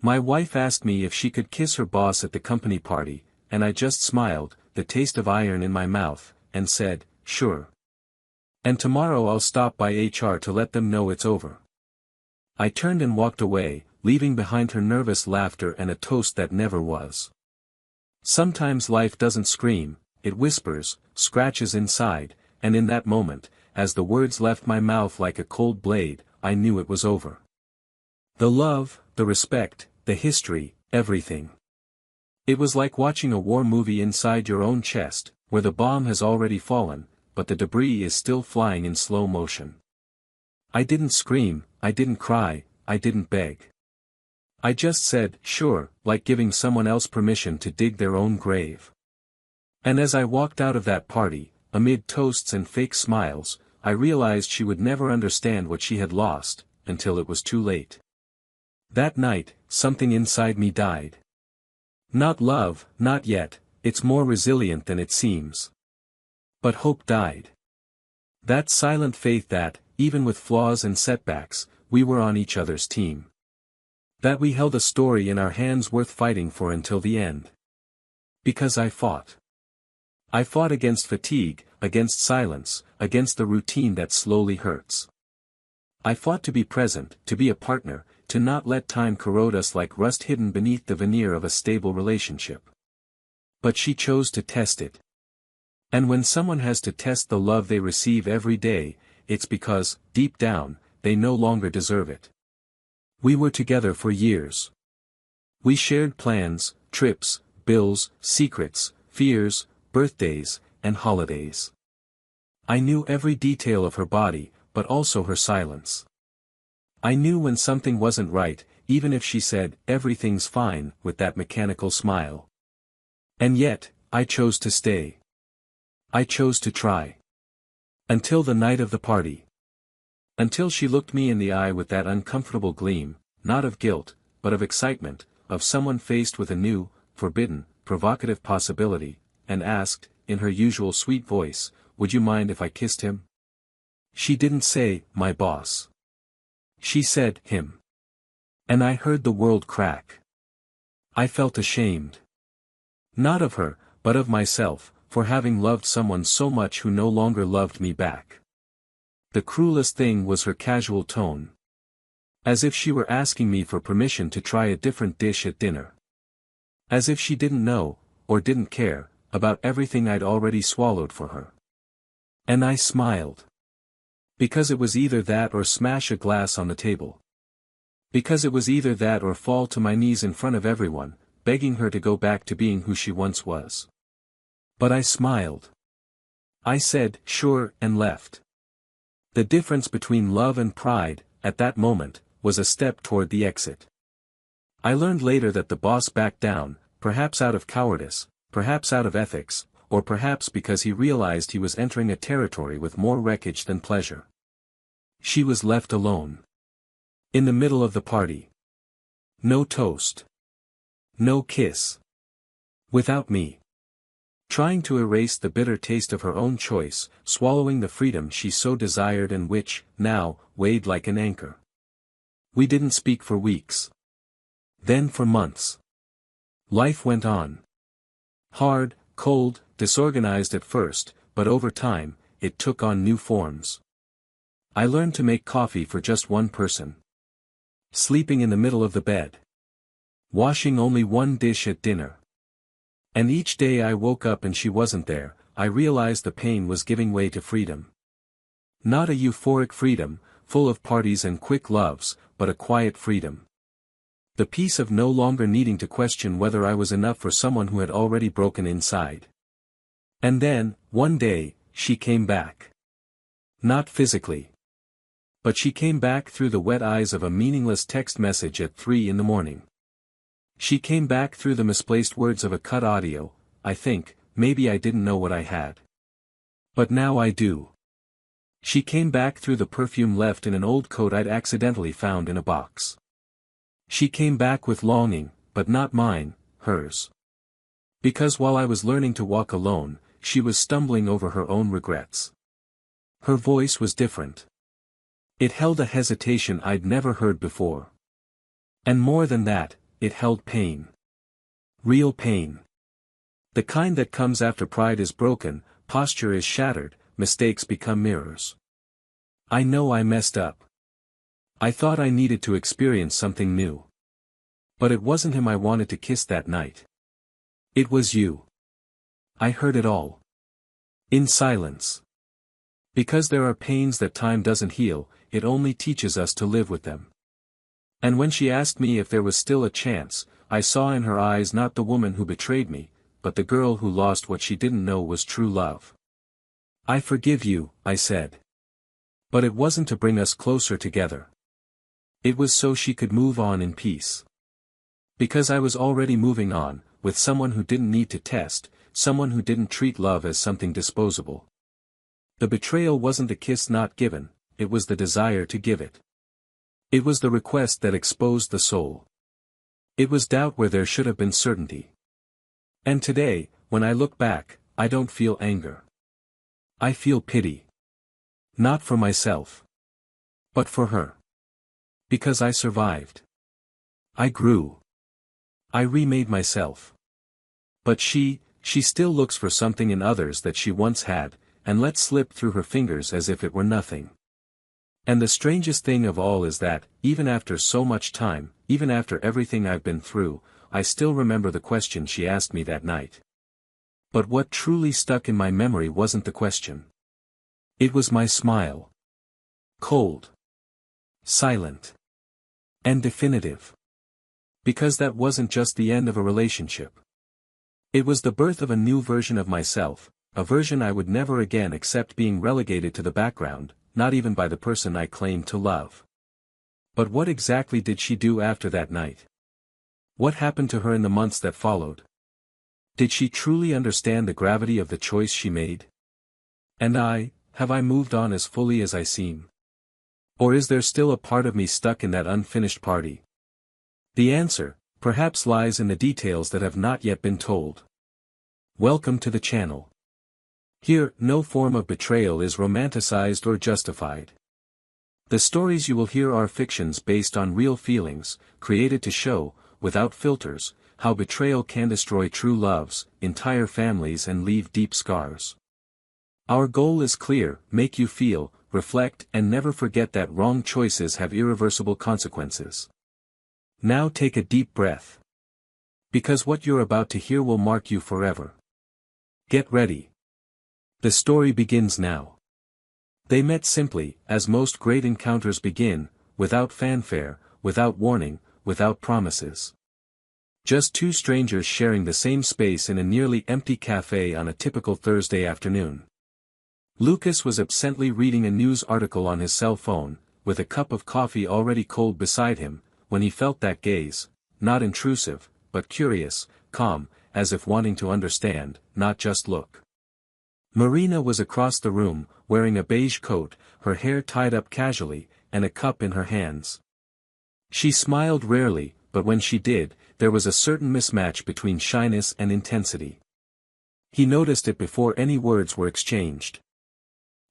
My wife asked me if she could kiss her boss at the company party, and I just smiled, the taste of iron in my mouth, and said, sure. And tomorrow I'll stop by HR to let them know it's over. I turned and walked away, leaving behind her nervous laughter and a toast that never was. Sometimes life doesn't scream, it whispers, scratches inside, and in that moment, as the words left my mouth like a cold blade, I knew it was over. The love, the respect, the history, everything. It was like watching a war movie inside your own chest, where the bomb has already fallen, but the debris is still flying in slow motion. I didn't scream, I didn't cry, I didn't beg. I just said, sure, like giving someone else permission to dig their own grave. And as I walked out of that party, amid toasts and fake smiles, I realized she would never understand what she had lost, until it was too late. That night, something inside me died. Not love, not yet, it's more resilient than it seems. But hope died. That silent faith that, even with flaws and setbacks, we were on each other's team. That we held a story in our hands worth fighting for until the end. Because I fought. I fought against fatigue, against silence, against the routine that slowly hurts. I fought to be present, to be a partner, to not let time corrode us like rust hidden beneath the veneer of a stable relationship. But she chose to test it. And when someone has to test the love they receive every day, it's because, deep down, they no longer deserve it. We were together for years. We shared plans, trips, bills, secrets, fears, birthdays, and holidays. I knew every detail of her body, but also her silence. I knew when something wasn't right, even if she said, everything's fine, with that mechanical smile. And yet, I chose to stay. I chose to try. Until the night of the party. Until she looked me in the eye with that uncomfortable gleam, not of guilt, but of excitement, of someone faced with a new, forbidden, provocative possibility, and asked, in her usual sweet voice, would you mind if I kissed him? She didn't say, my boss. She said, him. And I heard the world crack. I felt ashamed. Not of her, but of myself, for having loved someone so much who no longer loved me back. The cruelest thing was her casual tone. As if she were asking me for permission to try a different dish at dinner. As if she didn't know, or didn't care, about everything I'd already swallowed for her. And I smiled. Because it was either that or smash a glass on the table. Because it was either that or fall to my knees in front of everyone, begging her to go back to being who she once was. But I smiled. I said, sure, and left. The difference between love and pride, at that moment, was a step toward the exit. I learned later that the boss backed down, perhaps out of cowardice, perhaps out of ethics, or perhaps because he realized he was entering a territory with more wreckage than pleasure. She was left alone. In the middle of the party. No toast. No kiss. Without me. Trying to erase the bitter taste of her own choice, swallowing the freedom she so desired and which, now, weighed like an anchor. We didn't speak for weeks. Then for months. Life went on. Hard, cold, disorganized at first, but over time, it took on new forms. I learned to make coffee for just one person. Sleeping in the middle of the bed. Washing only one dish at dinner. And each day I woke up and she wasn't there, I realized the pain was giving way to freedom. Not a euphoric freedom, full of parties and quick loves, but a quiet freedom. The peace of no longer needing to question whether I was enough for someone who had already broken inside. And then, one day, she came back. Not physically. But she came back through the wet eyes of a meaningless text message at 3 a.m. She came back through the misplaced words of a cut audio. I think, maybe I didn't know what I had. But now I do. She came back through the perfume left in an old coat I'd accidentally found in a box. She came back with longing, but not mine, hers. Because while I was learning to walk alone, she was stumbling over her own regrets. Her voice was different. It held a hesitation I'd never heard before. And more than that, it held pain. Real pain. The kind that comes after pride is broken, posture is shattered, mistakes become mirrors. I know I messed up. I thought I needed to experience something new. But it wasn't him I wanted to kiss that night. It was you. I heard it all. In silence. Because there are pains that time doesn't heal, it only teaches us to live with them. And when she asked me if there was still a chance, I saw in her eyes not the woman who betrayed me, but the girl who lost what she didn't know was true love. I forgive you, I said. But it wasn't to bring us closer together. It was so she could move on in peace. Because I was already moving on, with someone who didn't need to test, someone who didn't treat love as something disposable. The betrayal wasn't the kiss not given, it was the desire to give it. It was the request that exposed the soul. It was doubt where there should have been certainty. And today, when I look back, I don't feel anger. I feel pity. Not for myself. But for her. Because I survived. I grew. I remade myself. But she still looks for something in others that she once had, and lets slip through her fingers as if it were nothing. And the strangest thing of all is that, even after so much time, even after everything I've been through, I still remember the question she asked me that night. But what truly stuck in my memory wasn't the question. It was my smile. Cold. Silent. And definitive. Because that wasn't just the end of a relationship. It was the birth of a new version of myself, a version I would never again accept being relegated to the background, not even by the person I claimed to love. But what exactly did she do after that night? What happened to her in the months that followed? Did she truly understand the gravity of the choice she made? And have I moved on as fully as I seem? Or is there still a part of me stuck in that unfinished party? The answer, perhaps, lies in the details that have not yet been told. Welcome to the channel. Here, no form of betrayal is romanticized or justified. The stories you will hear are fictions based on real feelings, created to show, without filters, how betrayal can destroy true loves, entire families, and leave deep scars. Our goal is clear: make you feel, reflect, and never forget that wrong choices have irreversible consequences. Now take a deep breath. Because what you're about to hear will mark you forever. Get ready. The story begins now. They met simply, as most great encounters begin, without fanfare, without warning, without promises. Just two strangers sharing the same space in a nearly empty cafe on a typical Thursday afternoon. Lucas was absently reading a news article on his cell phone, with a cup of coffee already cold beside him, when he felt that gaze, not intrusive, but curious, calm, as if wanting to understand, not just look. Marina was across the room, wearing a beige coat, her hair tied up casually, and a cup in her hands. She smiled rarely, but when she did, there was a certain mismatch between shyness and intensity. He noticed it before any words were exchanged.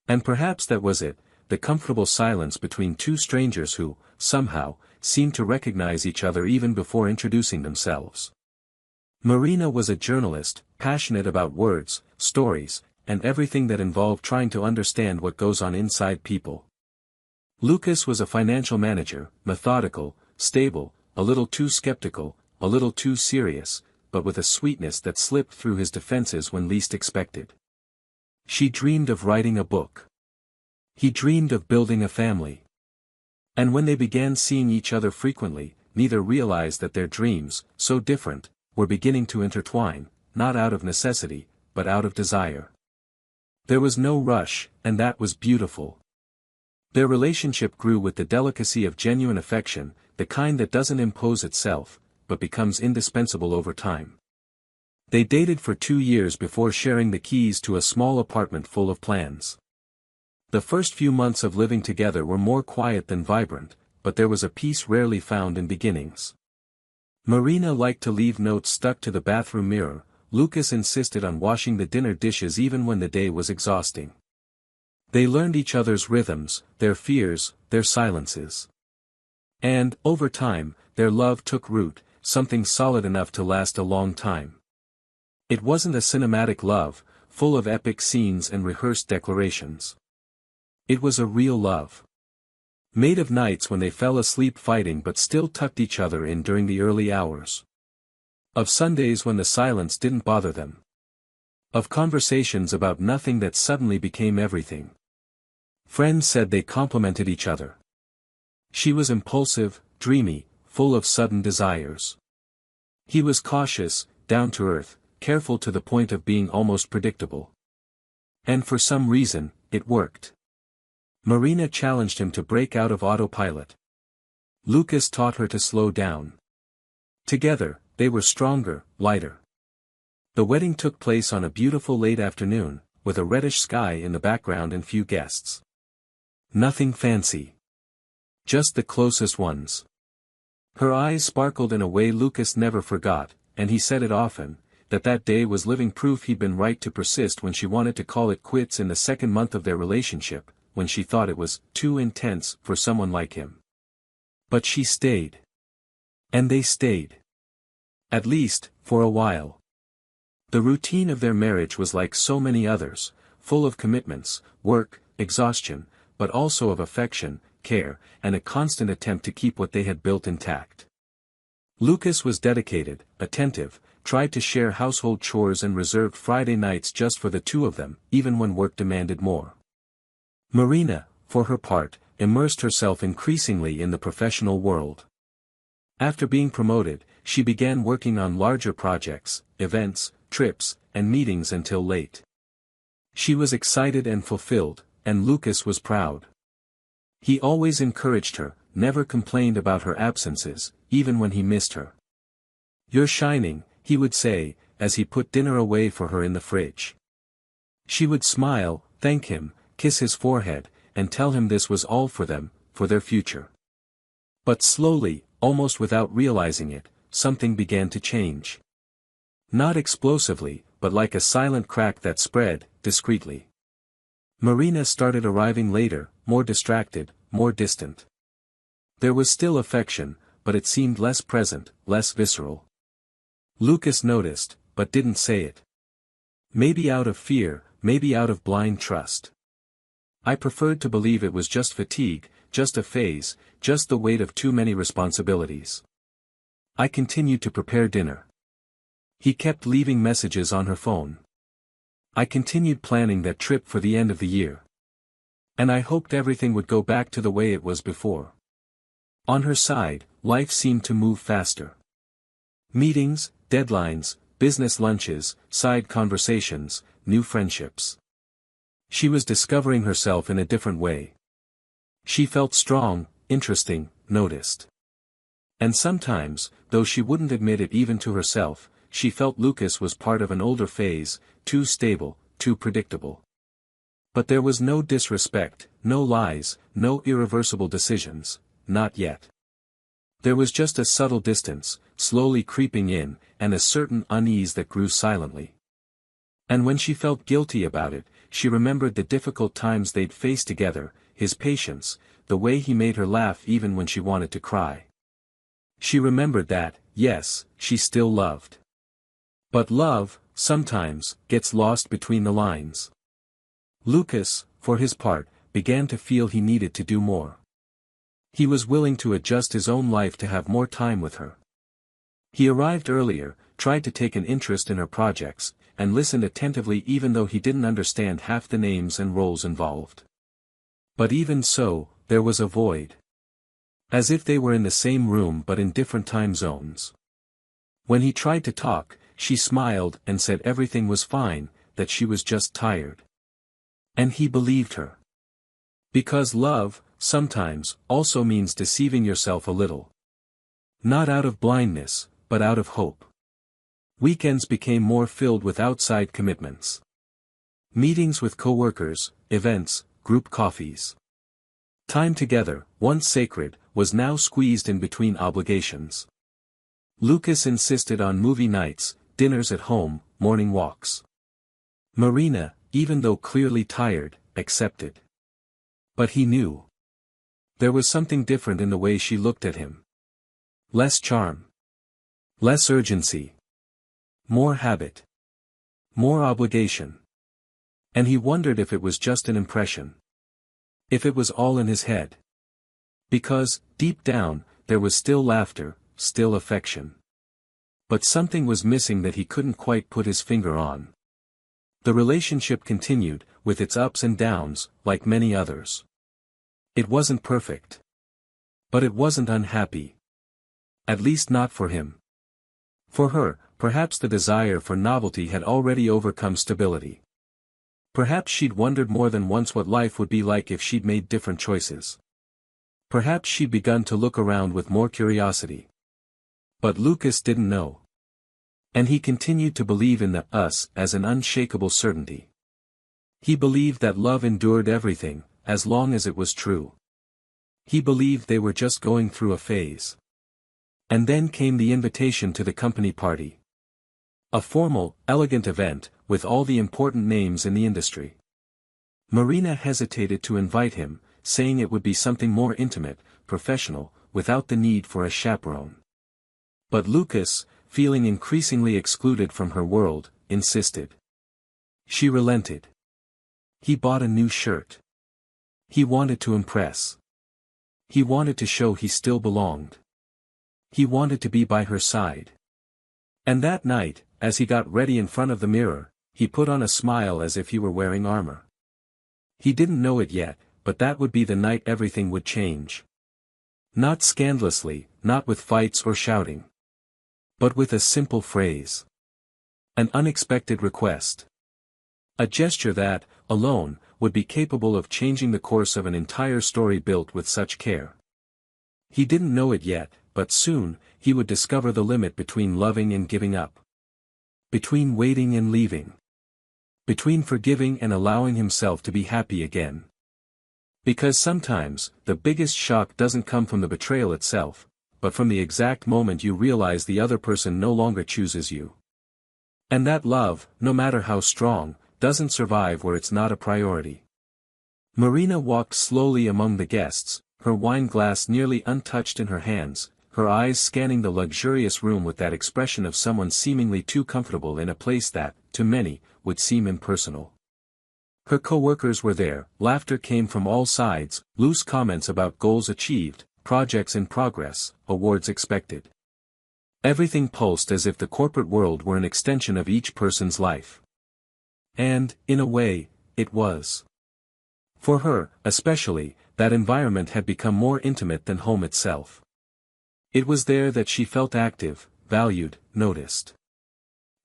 And perhaps that was it, the comfortable silence between two strangers who, somehow, seemed to recognize each other even before introducing themselves. Marina was a journalist, passionate about words, stories, and everything that involved trying to understand what goes on inside people. Lucas was a financial manager, methodical, stable, a little too skeptical, a little too serious, but with a sweetness that slipped through his defenses when least expected. She dreamed of writing a book. He dreamed of building a family. And when they began seeing each other frequently, neither realized that their dreams, so different, were beginning to intertwine, not out of necessity, but out of desire. There was no rush, and that was beautiful. Their relationship grew with the delicacy of genuine affection, the kind that doesn't impose itself, but becomes indispensable over time. They dated for 2 years before sharing the keys to a small apartment full of plans. The first few months of living together were more quiet than vibrant, but there was a peace rarely found in beginnings. Marina liked to leave notes stuck to the bathroom mirror. Lucas insisted on washing the dinner dishes even when the day was exhausting. They learned each other's rhythms, their fears, their silences. And, over time, their love took root, something solid enough to last a long time. It wasn't a cinematic love, full of epic scenes and rehearsed declarations. It was a real love. Made of nights when they fell asleep fighting but still tucked each other in during the early hours. Of Sundays when the silence didn't bother them. Of conversations about nothing that suddenly became everything. Friends said they complemented each other. She was impulsive, dreamy, full of sudden desires. He was cautious, down to earth, careful to the point of being almost predictable. And for some reason, it worked. Marina challenged him to break out of autopilot. Lucas taught her to slow down. Together, they were stronger, lighter. The wedding took place on a beautiful late afternoon, with a reddish sky in the background and few guests. Nothing fancy. Just the closest ones. Her eyes sparkled in a way Lucas never forgot, and he said it often, that day was living proof he'd been right to persist when she wanted to call it quits in the second month of their relationship, when she thought it was too intense for someone like him. But she stayed. And they stayed. At least, for a while. The routine of their marriage was like so many others, full of commitments, work, exhaustion, but also of affection, care, and a constant attempt to keep what they had built intact. Lucas was dedicated, attentive, tried to share household chores and reserved Friday nights just for the two of them, even when work demanded more. Marina, for her part, immersed herself increasingly in the professional world. After being promoted, she began working on larger projects, events, trips, and meetings until late. She was excited and fulfilled, and Lucas was proud. He always encouraged her, never complained about her absences, even when he missed her. "You're shining," he would say, as he put dinner away for her in the fridge. She would smile, thank him, kiss his forehead, and tell him this was all for them, for their future. But slowly, almost without realizing it, something began to change. Not explosively, but like a silent crack that spread, discreetly. Marina started arriving later, more distracted, more distant. There was still affection, but it seemed less present, less visceral. Lucas noticed, but didn't say it. Maybe out of fear, maybe out of blind trust. I preferred to believe it was just fatigue, just a phase, just the weight of too many responsibilities. I continued to prepare dinner. He kept leaving messages on her phone. I continued planning that trip for the end of the year. And I hoped everything would go back to the way it was before. On her side, life seemed to move faster. Meetings, deadlines, business lunches, side conversations, new friendships. She was discovering herself in a different way. She felt strong, interesting, noticed. And sometimes, though she wouldn't admit it even to herself, she felt Lucas was part of an older phase, too stable, too predictable. But there was no disrespect, no lies, no irreversible decisions, not yet. There was just a subtle distance, slowly creeping in, and a certain unease that grew silently. And when she felt guilty about it, she remembered the difficult times they'd faced together, his patience, the way he made her laugh even when she wanted to cry. She remembered that, yes, she still loved. But love, sometimes, gets lost between the lines. Lucas, for his part, began to feel he needed to do more. He was willing to adjust his own life to have more time with her. He arrived earlier, tried to take an interest in her projects, and listened attentively even though he didn't understand half the names and roles involved. But even so, there was a void. As if they were in the same room but in different time zones. When he tried to talk, she smiled and said everything was fine, that she was just tired. And he believed her. Because love, sometimes, also means deceiving yourself a little. Not out of blindness, but out of hope. Weekends became more filled with outside commitments. Meetings with coworkers, events, group coffees. Time together, once sacred, was now squeezed in between obligations. Lucas insisted on movie nights, dinners at home, morning walks. Marina, even though clearly tired, accepted. But he knew. There was something different in the way she looked at him. Less charm. Less urgency. More habit. More obligation. And he wondered if it was just an impression. If it was all in his head. Because, deep down, there was still laughter, still affection. But something was missing that he couldn't quite put his finger on. The relationship continued, with its ups and downs, like many others. It wasn't perfect. But it wasn't unhappy. At least not for him. For her, perhaps the desire for novelty had already overcome stability. Perhaps she'd wondered more than once what life would be like if she'd made different choices. Perhaps she'd begun to look around with more curiosity. But Lucas didn't know. And he continued to believe in the us as an unshakable certainty. He believed that love endured everything, as long as it was true. He believed they were just going through a phase. And then came the invitation to the company party. A formal, elegant event, with all the important names in the industry. Marina hesitated to invite him, saying it would be something more intimate, professional, without the need for a chaperone. But Lucas, feeling increasingly excluded from her world, insisted. She relented. He bought a new shirt. He wanted to impress. He wanted to show he still belonged. He wanted to be by her side. And that night, as he got ready in front of the mirror, he put on a smile as if he were wearing armor. He didn't know it yet, but that would be the night everything would change. Not scandalously, not with fights or shouting. But with a simple phrase. An unexpected request. A gesture that, alone, would be capable of changing the course of an entire story built with such care. He didn't know it yet, but soon, he would discover the limit between loving and giving up. Between waiting and leaving. Between forgiving and allowing himself to be happy again. Because sometimes, the biggest shock doesn't come from the betrayal itself, but from the exact moment you realize the other person no longer chooses you. And that love, no matter how strong, doesn't survive where it's not a priority. Marina walked slowly among the guests, her wine glass nearly untouched in her hands, her eyes scanning the luxurious room with that expression of someone seemingly too comfortable in a place that, to many, would seem impersonal. Her co-workers were there, laughter came from all sides, loose comments about goals achieved, projects in progress, awards expected. Everything pulsed as if the corporate world were an extension of each person's life. And, in a way, it was. For her, especially, that environment had become more intimate than home itself. It was there that she felt active, valued, noticed.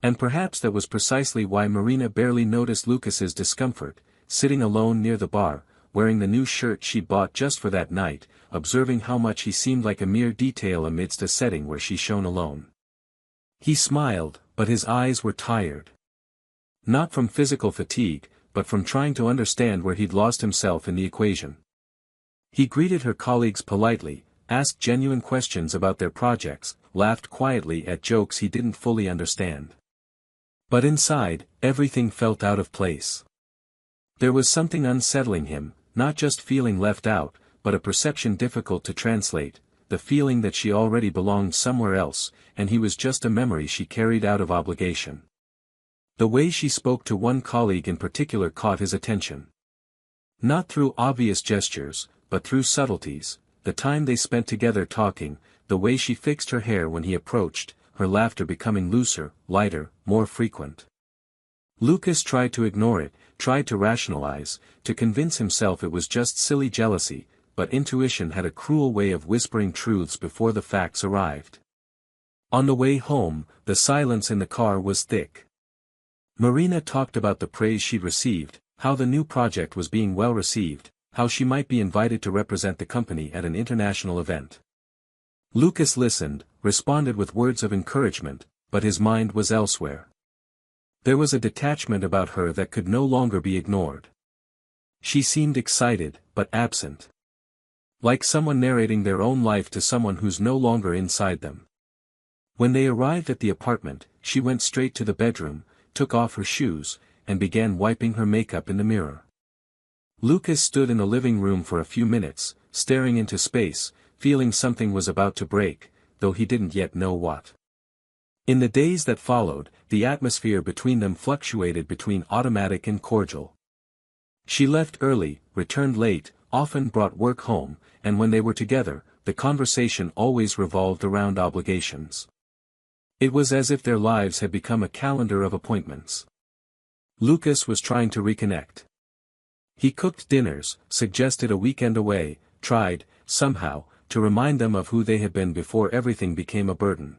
And perhaps that was precisely why Marina barely noticed Lucas's discomfort, sitting alone near the bar, wearing the new shirt she'd bought just for that night, observing how much he seemed like a mere detail amidst a setting where she shone alone. He smiled, but his eyes were tired. Not from physical fatigue, but from trying to understand where he'd lost himself in the equation. He greeted her colleagues politely, asked genuine questions about their projects, laughed quietly at jokes he didn't fully understand. But inside, everything felt out of place. There was something unsettling him, not just feeling left out, but a perception difficult to translate, the feeling that she already belonged somewhere else, and he was just a memory she carried out of obligation. The way she spoke to one colleague in particular caught his attention. Not through obvious gestures, but through subtleties, the time they spent together talking, the way she fixed her hair when he approached, her laughter becoming looser, lighter, more frequent. Lucas tried to ignore it, tried to rationalize, to convince himself it was just silly jealousy, but intuition had a cruel way of whispering truths before the facts arrived. On the way home, the silence in the car was thick. Marina talked about the praise she'd received, how the new project was being well received, how she might be invited to represent the company at an international event. Lucas listened, responded with words of encouragement, but his mind was elsewhere. There was a detachment about her that could no longer be ignored. She seemed excited, but absent. Like someone narrating their own life to someone who's no longer inside them. When they arrived at the apartment, she went straight to the bedroom, took off her shoes, and began wiping her makeup in the mirror. Lucas stood in the living room for a few minutes, staring into space, feeling something was about to break, though he didn't yet know what. In the days that followed, the atmosphere between them fluctuated between automatic and cordial. She left early, returned late, often brought work home, and when they were together, the conversation always revolved around obligations. It was as if their lives had become a calendar of appointments. Lucas was trying to reconnect. He cooked dinners, suggested a weekend away, tried, somehow, to remind them of who they had been before everything became a burden.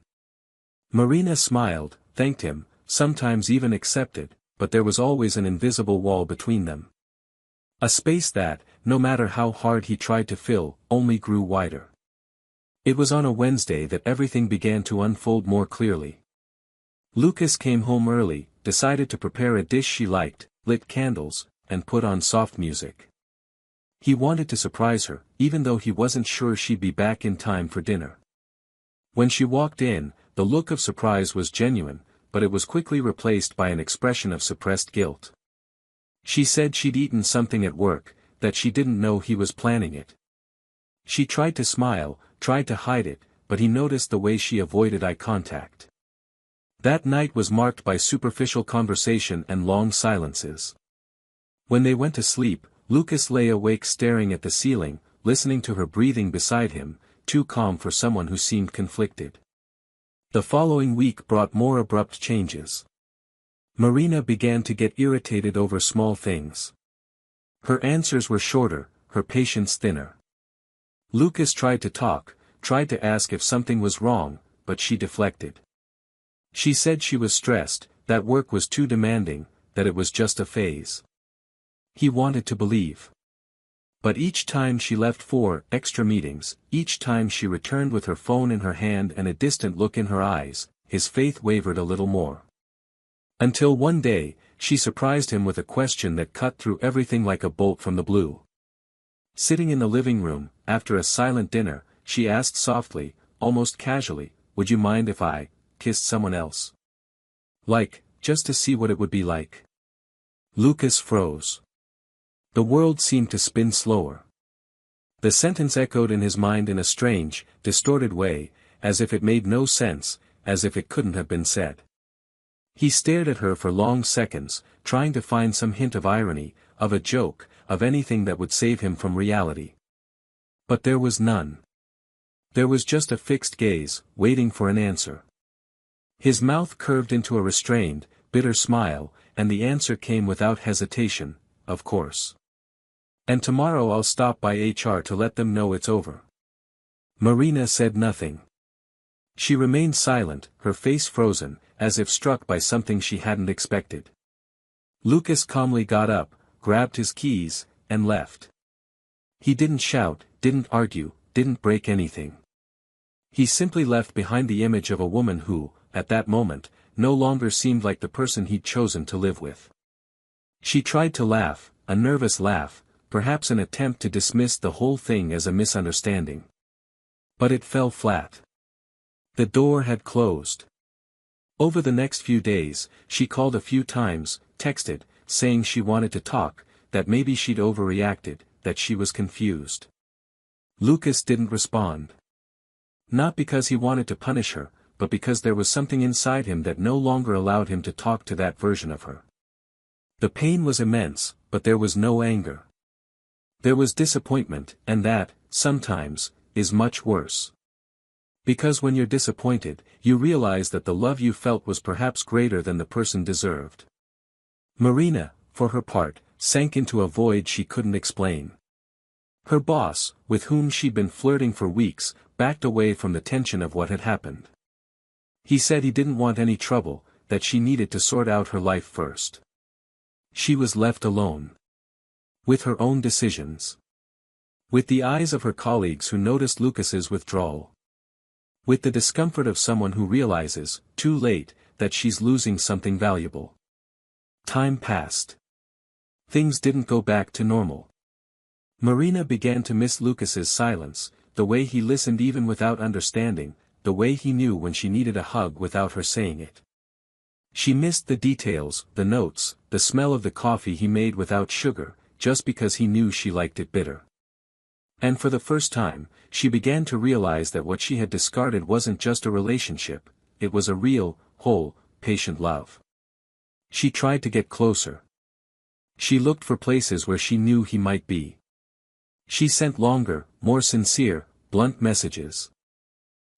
Marina smiled, thanked him, sometimes even accepted, but there was always an invisible wall between them. A space that, no matter how hard he tried to fill, only grew wider. It was on a Wednesday that everything began to unfold more clearly. Lucas came home early, decided to prepare a dish she liked, lit candles, and put on soft music. He wanted to surprise her, even though he wasn't sure she'd be back in time for dinner. When she walked in, the look of surprise was genuine, but it was quickly replaced by an expression of suppressed guilt. She said she'd eaten something at work, that she didn't know he was planning it. She tried to smile, tried to hide it, but he noticed the way she avoided eye contact. That night was marked by superficial conversation and long silences. When they went to sleep, Lucas lay awake staring at the ceiling, listening to her breathing beside him, too calm for someone who seemed conflicted. The following week brought more abrupt changes. Marina began to get irritated over small things. Her answers were shorter, her patience thinner. Lucas tried to talk, tried to ask if something was wrong, but she deflected. She said she was stressed, that work was too demanding, that it was just a phase. He wanted to believe. But each time she left for extra meetings, each time she returned with her phone in her hand and a distant look in her eyes, his faith wavered a little more. Until one day, she surprised him with a question that cut through everything like a bolt from the blue. Sitting in the living room, after a silent dinner, she asked softly, almost casually, "Would you mind if I kissed someone else? Like, just to see what it would be like?" Lucas froze. The world seemed to spin slower. The sentence echoed in his mind in a strange, distorted way, as if it made no sense, as if it couldn't have been said. He stared at her for long seconds, trying to find some hint of irony, of a joke, of anything that would save him from reality. But there was none. There was just a fixed gaze, waiting for an answer. His mouth curved into a restrained, bitter smile, and the answer came without hesitation, "Of course. And tomorrow I'll stop by HR to let them know it's over." Marina said nothing. She remained silent, her face frozen, as if struck by something she hadn't expected. Lucas calmly got up, grabbed his keys, and left. He didn't shout, didn't argue, didn't break anything. He simply left behind the image of a woman who, at that moment, no longer seemed like the person he'd chosen to live with. She tried to laugh, a nervous laugh, perhaps an attempt to dismiss the whole thing as a misunderstanding. But it fell flat. The door had closed. Over the next few days, she called a few times, texted, saying she wanted to talk, that maybe she'd overreacted, that she was confused. Lucas didn't respond. Not because he wanted to punish her, but because there was something inside him that no longer allowed him to talk to that version of her. The pain was immense, but there was no anger. There was disappointment, and that, sometimes, is much worse. Because when you're disappointed, you realize that the love you felt was perhaps greater than the person deserved. Marina, for her part, sank into a void she couldn't explain. Her boss, with whom she'd been flirting for weeks, backed away from the tension of what had happened. He said he didn't want any trouble, that she needed to sort out her life first. She was left alone. With her own decisions. With the eyes of her colleagues who noticed Lucas's withdrawal. With the discomfort of someone who realizes, too late, that she's losing something valuable. Time passed. Things didn't go back to normal. Marina began to miss Lucas's silence, the way he listened even without understanding, the way he knew when she needed a hug without her saying it. She missed the details, the notes, the smell of the coffee he made without sugar, just because he knew she liked it bitter. And for the first time, she began to realize that what she had discarded wasn't just a relationship, it was a real, whole, patient love. She tried to get closer. She looked for places where she knew he might be. She sent longer, more sincere, blunt messages.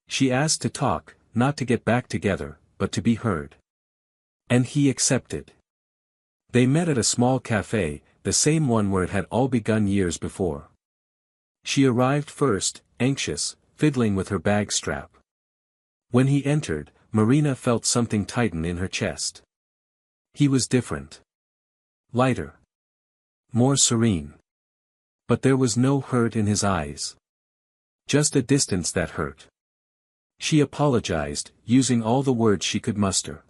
She asked to talk, not to get back together, but to be heard. And he accepted. They met at a small cafe, the same one where it had all begun years before. She arrived first, anxious, fiddling with her bag strap. When he entered, Marina felt something tighten in her chest. He was different. Lighter. More serene. But there was no hurt in his eyes. Just a distance that hurt. She apologized, using all the words she could muster.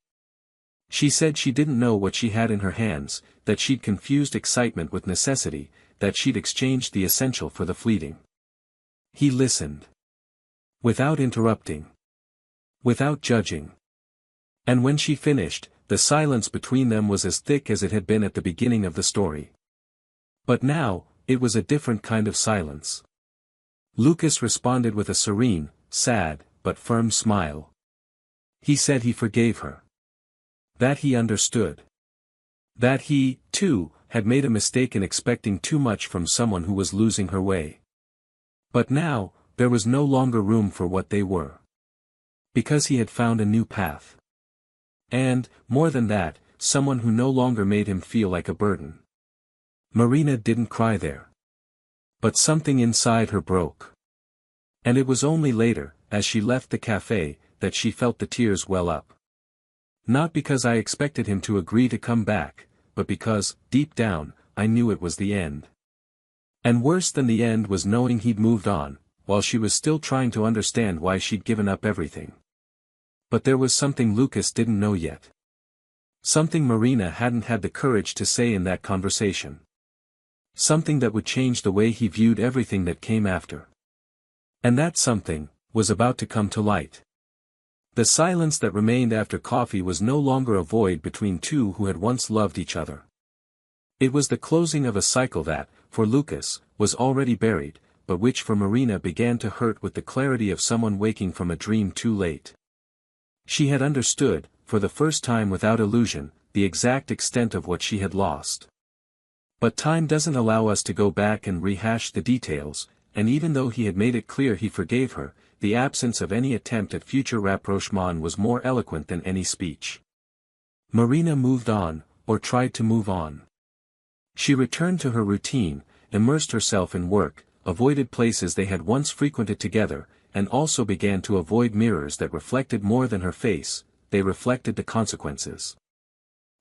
She said she didn't know what she had in her hands, that she'd confused excitement with necessity, that she'd exchanged the essential for the fleeting. He listened. Without interrupting. Without judging. And when she finished, the silence between them was as thick as it had been at the beginning of the story. But now, it was a different kind of silence. Lucas responded with a serene, sad, but firm smile. He said he forgave her. That he understood. That he, too, had made a mistake in expecting too much from someone who was losing her way. But now, there was no longer room for what they were. Because he had found a new path. And, more than that, someone who no longer made him feel like a burden. Marina didn't cry there. But something inside her broke. And it was only later, as she left the cafe, that she felt the tears well up. Not because I expected him to agree to come back, but because, deep down, I knew it was the end. And worse than the end was knowing he'd moved on, while she was still trying to understand why she'd given up everything. But there was something Lucas didn't know yet. Something Marina hadn't had the courage to say in that conversation. Something that would change the way he viewed everything that came after. And that something was about to come to light. The silence that remained after coffee was no longer a void between two who had once loved each other. It was the closing of a cycle that, for Lucas, was already buried, but which for Marina began to hurt with the clarity of someone waking from a dream too late. She had understood, for the first time without illusion, the exact extent of what she had lost. But time doesn't allow us to go back and rehash the details, and even though he had made it clear he forgave her, the absence of any attempt at future rapprochement was more eloquent than any speech. Marina moved on, or tried to move on. She returned to her routine, immersed herself in work, avoided places they had once frequented together, and also began to avoid mirrors that reflected more than her face, they reflected the consequences.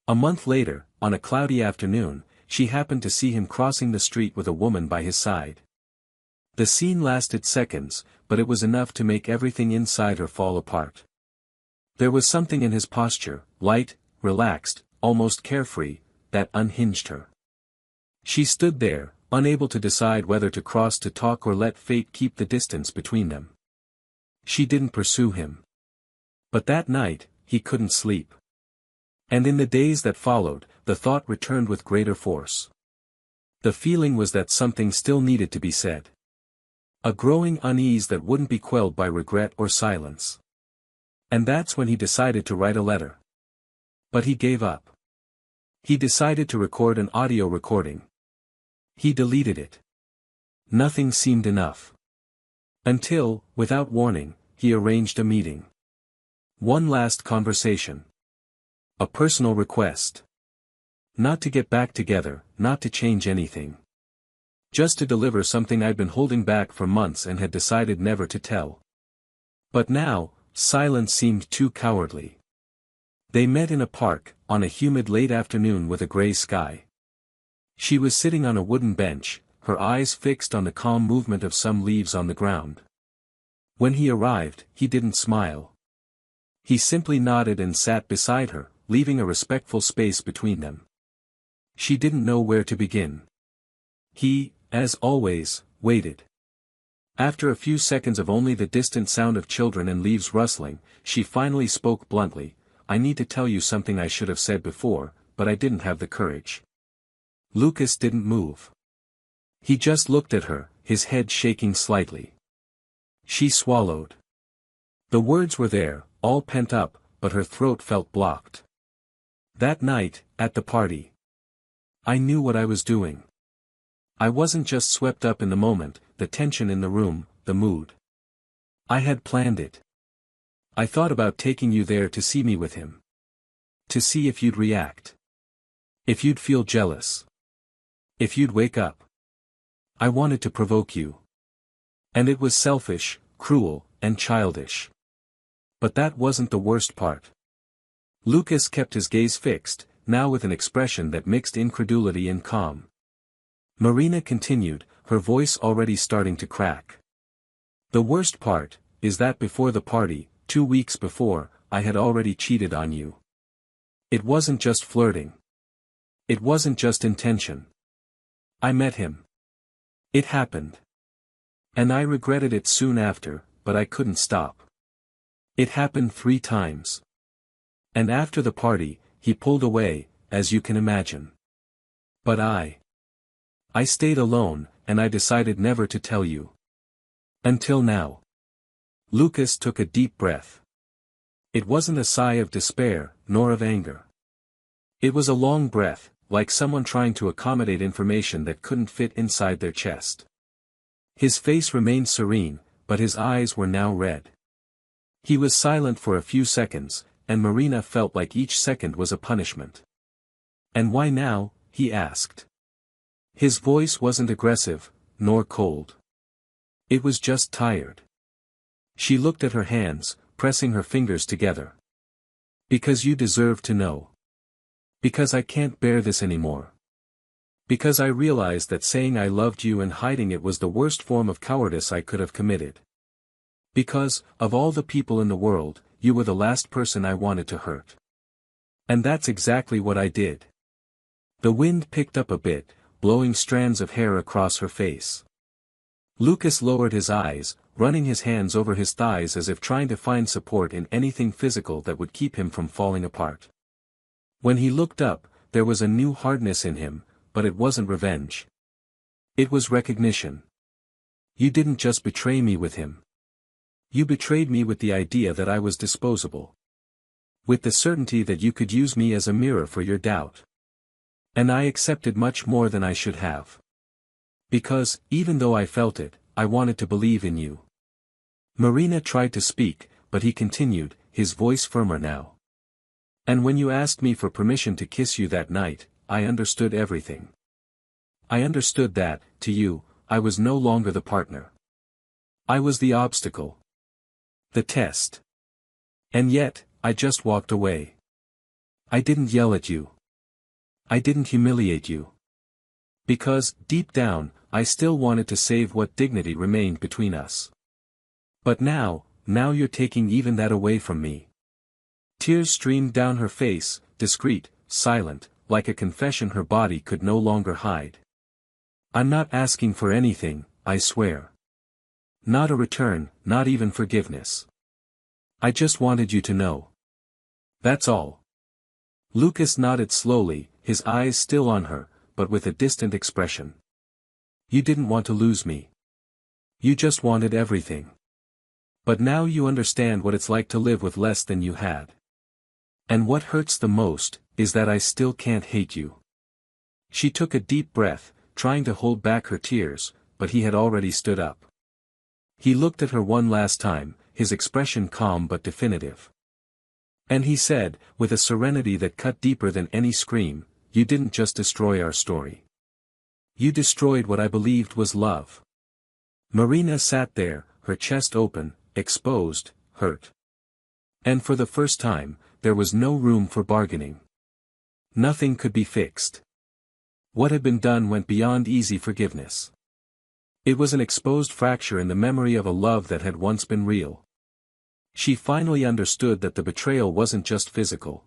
A month later, on a cloudy afternoon, she happened to see him crossing the street with a woman by his side. The scene lasted seconds, but it was enough to make everything inside her fall apart. There was something in his posture, light, relaxed, almost carefree, that unhinged her. She stood there, unable to decide whether to cross to talk or let fate keep the distance between them. She didn't pursue him. But that night, he couldn't sleep. And in the days that followed, the thought returned with greater force. The feeling was that something still needed to be said. A growing unease that wouldn't be quelled by regret or silence. And that's when he decided to write a letter. But he gave up. He decided to record an audio recording. He deleted it. Nothing seemed enough. Until, without warning, he arranged a meeting. One last conversation. A personal request. Not to get back together, not to change anything. Just to deliver something I'd been holding back for months and had decided never to tell. But now, silence seemed too cowardly. They met in a park, on a humid late afternoon with a gray sky. She was sitting on a wooden bench, her eyes fixed on the calm movement of some leaves on the ground. When he arrived, he didn't smile. He simply nodded and sat beside her, leaving a respectful space between them. She didn't know where to begin. He, as always, waited. After a few seconds of only the distant sound of children and leaves rustling, she finally spoke bluntly, "I need to tell you something I should have said before, but I didn't have the courage." Lucas didn't move. He just looked at her, his head shaking slightly. She swallowed. The words were there, all pent up, but her throat felt blocked. That night, at the party, I knew what I was doing. I wasn't just swept up in the moment, the tension in the room, the mood. I had planned it. I thought about taking you there to see me with him. To see if you'd react. If you'd feel jealous. If you'd wake up. I wanted to provoke you. And it was selfish, cruel, and childish. But that wasn't the worst part. Lucas kept his gaze fixed, now with an expression that mixed incredulity and calm. Marina continued, her voice already starting to crack. The worst part is that before the party, 2 weeks before, I had already cheated on you. It wasn't just flirting. It wasn't just intention. I met him. It happened. And I regretted it soon after, but I couldn't stop. It happened 3 times. And after the party, he pulled away, as you can imagine. But I stayed alone, and I decided never to tell you. Until now. Lucas took a deep breath. It wasn't a sigh of despair, nor of anger. It was a long breath, like someone trying to accommodate information that couldn't fit inside their chest. His face remained serene, but his eyes were now red. He was silent for a few seconds, and Marina felt like each second was a punishment. "And why now?" he asked. His voice wasn't aggressive, nor cold. It was just tired. She looked at her hands, pressing her fingers together. "Because you deserve to know. Because I can't bear this anymore. Because I realized that saying I loved you and hiding it was the worst form of cowardice I could have committed. Because, of all the people in the world, you were the last person I wanted to hurt. And that's exactly what I did." The wind picked up a bit, blowing strands of hair across her face. Lucas lowered his eyes, running his hands over his thighs as if trying to find support in anything physical that would keep him from falling apart. When he looked up, there was a new hardness in him, but it wasn't revenge. It was recognition. "You didn't just betray me with him. You betrayed me with the idea that I was disposable. With the certainty that you could use me as a mirror for your doubt. And I accepted much more than I should have. Because, even though I felt it, I wanted to believe in you." Marina tried to speak, but he continued, his voice firmer now. "And when you asked me for permission to kiss you that night, I understood everything. I understood that, to you, I was no longer the partner. I was the obstacle. The test. And yet, I just walked away. I didn't yell at you. I didn't humiliate you. Because, deep down, I still wanted to save what dignity remained between us. But now you're taking even that away from me." Tears streamed down her face, discreet, silent, like a confession her body could no longer hide. "I'm not asking for anything, I swear. Not a return, not even forgiveness. I just wanted you to know. That's all." Lucas nodded slowly, his eyes still on her, but with a distant expression. "You didn't want to lose me. You just wanted everything. But now you understand what it's like to live with less than you had. And what hurts the most, is that I still can't hate you." She took a deep breath, trying to hold back her tears, but he had already stood up. He looked at her one last time, his expression calm but definitive. And he said, with a serenity that cut deeper than any scream, "You didn't just destroy our story. You destroyed what I believed was love." Marina sat there, her chest open, exposed, hurt. And for the first time, there was no room for bargaining. Nothing could be fixed. What had been done went beyond easy forgiveness. It was an exposed fracture in the memory of a love that had once been real. She finally understood that the betrayal wasn't just physical.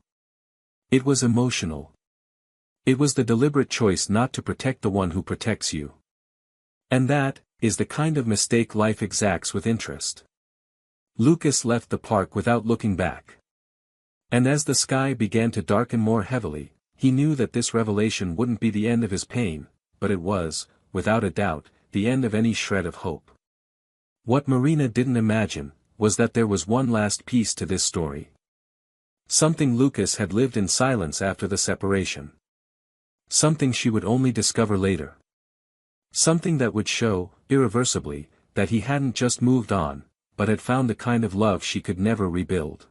It was emotional. It was the deliberate choice not to protect the one who protects you. And that is the kind of mistake life exacts with interest. Lucas left the park without looking back. And as the sky began to darken more heavily, he knew that this revelation wouldn't be the end of his pain, but it was, without a doubt, the end of any shred of hope. What Marina didn't imagine, was that there was one last piece to this story. Something Lucas had lived in silence after the separation. Something she would only discover later. Something that would show, irreversibly, that he hadn't just moved on, but had found the kind of love she could never rebuild.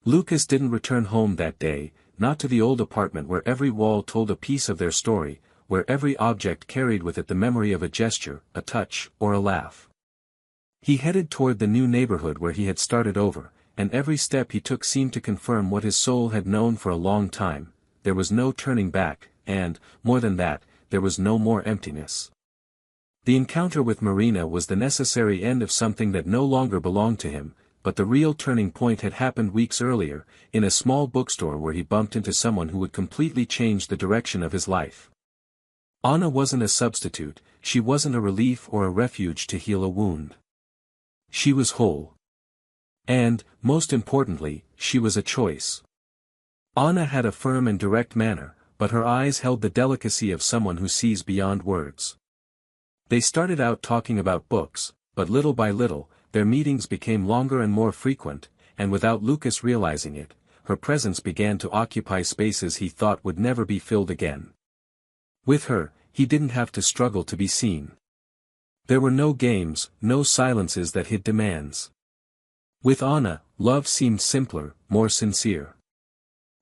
Lucas didn't return home that day, not to the old apartment where every wall told a piece of their story, where every object carried with it the memory of a gesture, a touch, or a laugh. He headed toward the new neighborhood where he had started over, and every step he took seemed to confirm what his soul had known for a long time: there was no turning back, and, more than that, there was no more emptiness. The encounter with Marina was the necessary end of something that no longer belonged to him, but the real turning point had happened weeks earlier, in a small bookstore where he bumped into someone who would completely change the direction of his life. Anna wasn't a substitute, she wasn't a relief or a refuge to heal a wound. She was whole. And, most importantly, she was a choice. Anna had a firm and direct manner, but her eyes held the delicacy of someone who sees beyond words. They started out talking about books, but little by little, their meetings became longer and more frequent, and without Lucas realizing it, her presence began to occupy spaces he thought would never be filled again. With her, he didn't have to struggle to be seen. There were no games, no silences that hid demands. With Anna, love seemed simpler, more sincere.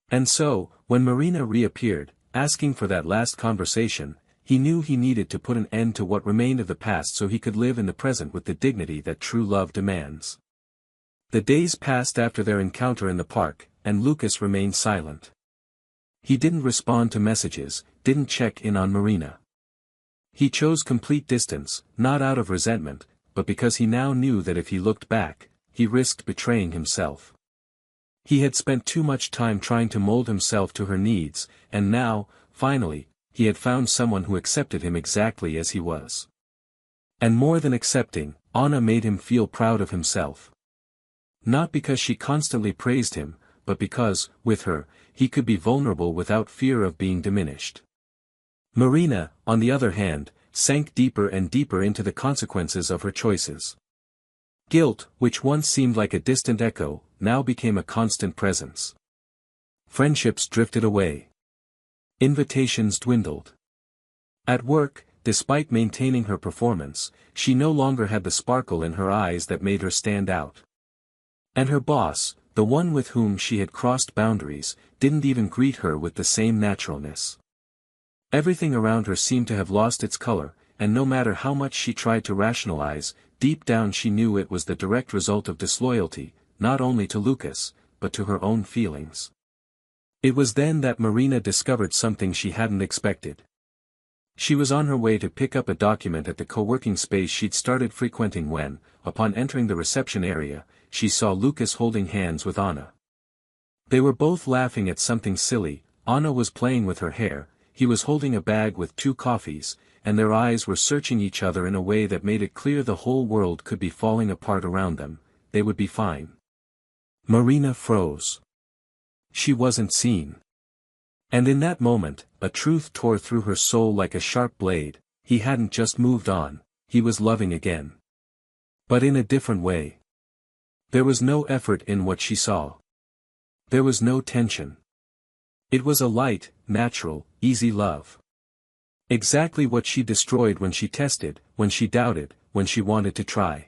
And so, when Marina reappeared, asking for that last conversation, he knew he needed to put an end to what remained of the past so he could live in the present with the dignity that true love demands. The days passed after their encounter in the park, and Lucas remained silent. He didn't respond to messages, didn't check in on Marina. He chose complete distance, not out of resentment, but because he now knew that if he looked back, he risked betraying himself. He had spent too much time trying to mold himself to her needs, and now, finally, he had found someone who accepted him exactly as he was. And more than accepting, Anna made him feel proud of himself. Not because she constantly praised him, but because, with her, he could be vulnerable without fear of being diminished. Marina, on the other hand, sank deeper and deeper into the consequences of her choices. Guilt, which once seemed like a distant echo, now became a constant presence. Friendships drifted away. Invitations dwindled. At work, despite maintaining her performance, she no longer had the sparkle in her eyes that made her stand out. And her boss, the one with whom she had crossed boundaries, didn't even greet her with the same naturalness. Everything around her seemed to have lost its color, and no matter how much she tried to rationalize, deep down she knew it was the direct result of disloyalty, not only to Lucas, but to her own feelings. It was then that Marina discovered something she hadn't expected. She was on her way to pick up a document at the co-working space she'd started frequenting when, upon entering the reception area, she saw Lucas holding hands with Anna. They were both laughing at something silly. Anna was playing with her hair, he was holding a bag with 2 coffees, and their eyes were searching each other in a way that made it clear the whole world could be falling apart around them. They would be fine. Marina froze. She wasn't seen. And in that moment, a truth tore through her soul like a sharp blade: he hadn't just moved on, he was loving again. But in a different way. There was no effort in what she saw. There was no tension. It was a light, natural, easy love. Exactly what she destroyed when she tested, when she doubted, when she wanted to try.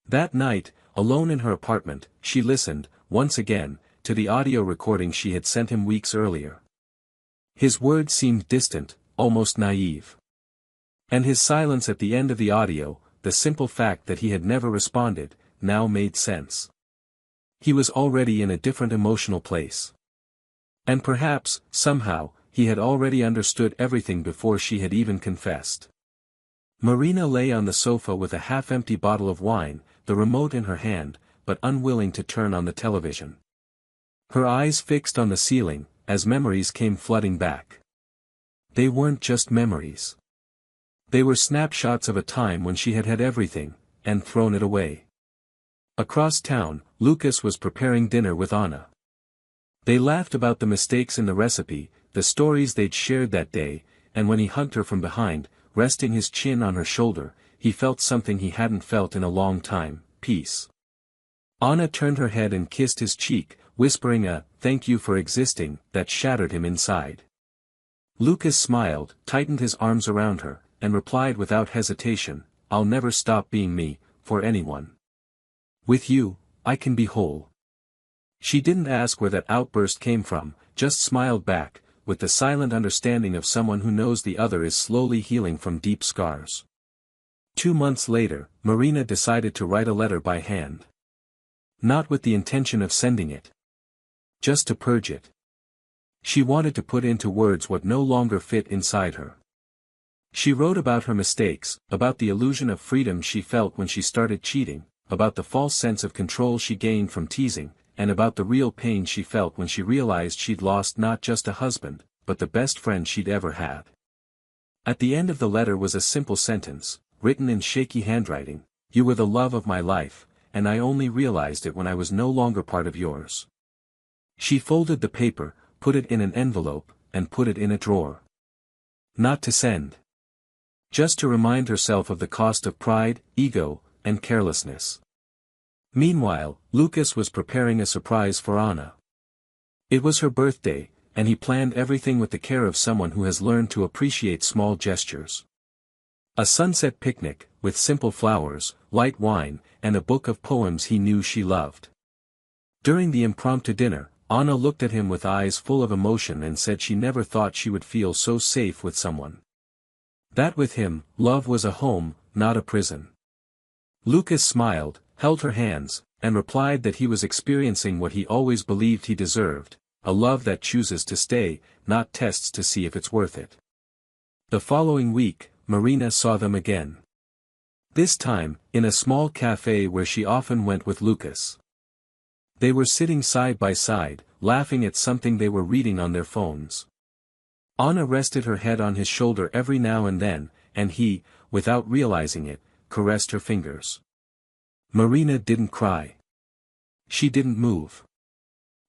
That night, alone in her apartment, she listened, once again, to the audio recording she had sent him weeks earlier. His words seemed distant, almost naive. And his silence at the end of the audio, the simple fact that he had never responded, now made sense. He was already in a different emotional place. And perhaps, somehow, he had already understood everything before she had even confessed. Marina lay on the sofa with a half-empty bottle of wine, the remote in her hand, but unwilling to turn on the television. Her eyes fixed on the ceiling, as memories came flooding back. They weren't just memories. They were snapshots of a time when she had had everything, and thrown it away. Across town, Lucas was preparing dinner with Anna. They laughed about the mistakes in the recipe, the stories they'd shared that day, and when he hugged her from behind, resting his chin on her shoulder, he felt something he hadn't felt in a long time: peace. Anna turned her head and kissed his cheek, whispering a "thank you for existing" that shattered him inside. Lucas smiled, tightened his arms around her, and replied without hesitation, "I'll never stop being me, for anyone. With you, I can be whole." She didn't ask where that outburst came from, just smiled back, with the silent understanding of someone who knows the other is slowly healing from deep scars. 2 months later, Marina decided to write a letter by hand. Not with the intention of sending it. Just to purge it. She wanted to put into words what no longer fit inside her. She wrote about her mistakes, about the illusion of freedom she felt when she started cheating, about the false sense of control she gained from teasing, and about the real pain she felt when she realized she'd lost not just a husband, but the best friend she'd ever had. At the end of the letter was a simple sentence, written in shaky handwriting: "You were the love of my life, and I only realized it when I was no longer part of yours." She folded the paper, put it in an envelope, and put it in a drawer. Not to send. Just to remind herself of the cost of pride, ego, and carelessness. Meanwhile, Lucas was preparing a surprise for Anna. It was her birthday, and he planned everything with the care of someone who has learned to appreciate small gestures. A sunset picnic, with simple flowers, light wine, and a book of poems he knew she loved. During the impromptu dinner, Anna looked at him with eyes full of emotion and said she never thought she would feel so safe with someone. That with him, love was a home, not a prison. Lucas smiled, held her hands, and replied that he was experiencing what he always believed he deserved, a love that chooses to stay, not tests to see if it's worth it. The following week, Marina saw them again. This time, in a small cafe where she often went with Lucas. They were sitting side by side, laughing at something they were reading on their phones. Anna rested her head on his shoulder every now and then, and he, without realizing it, caressed her fingers. Marina didn't cry. She didn't move.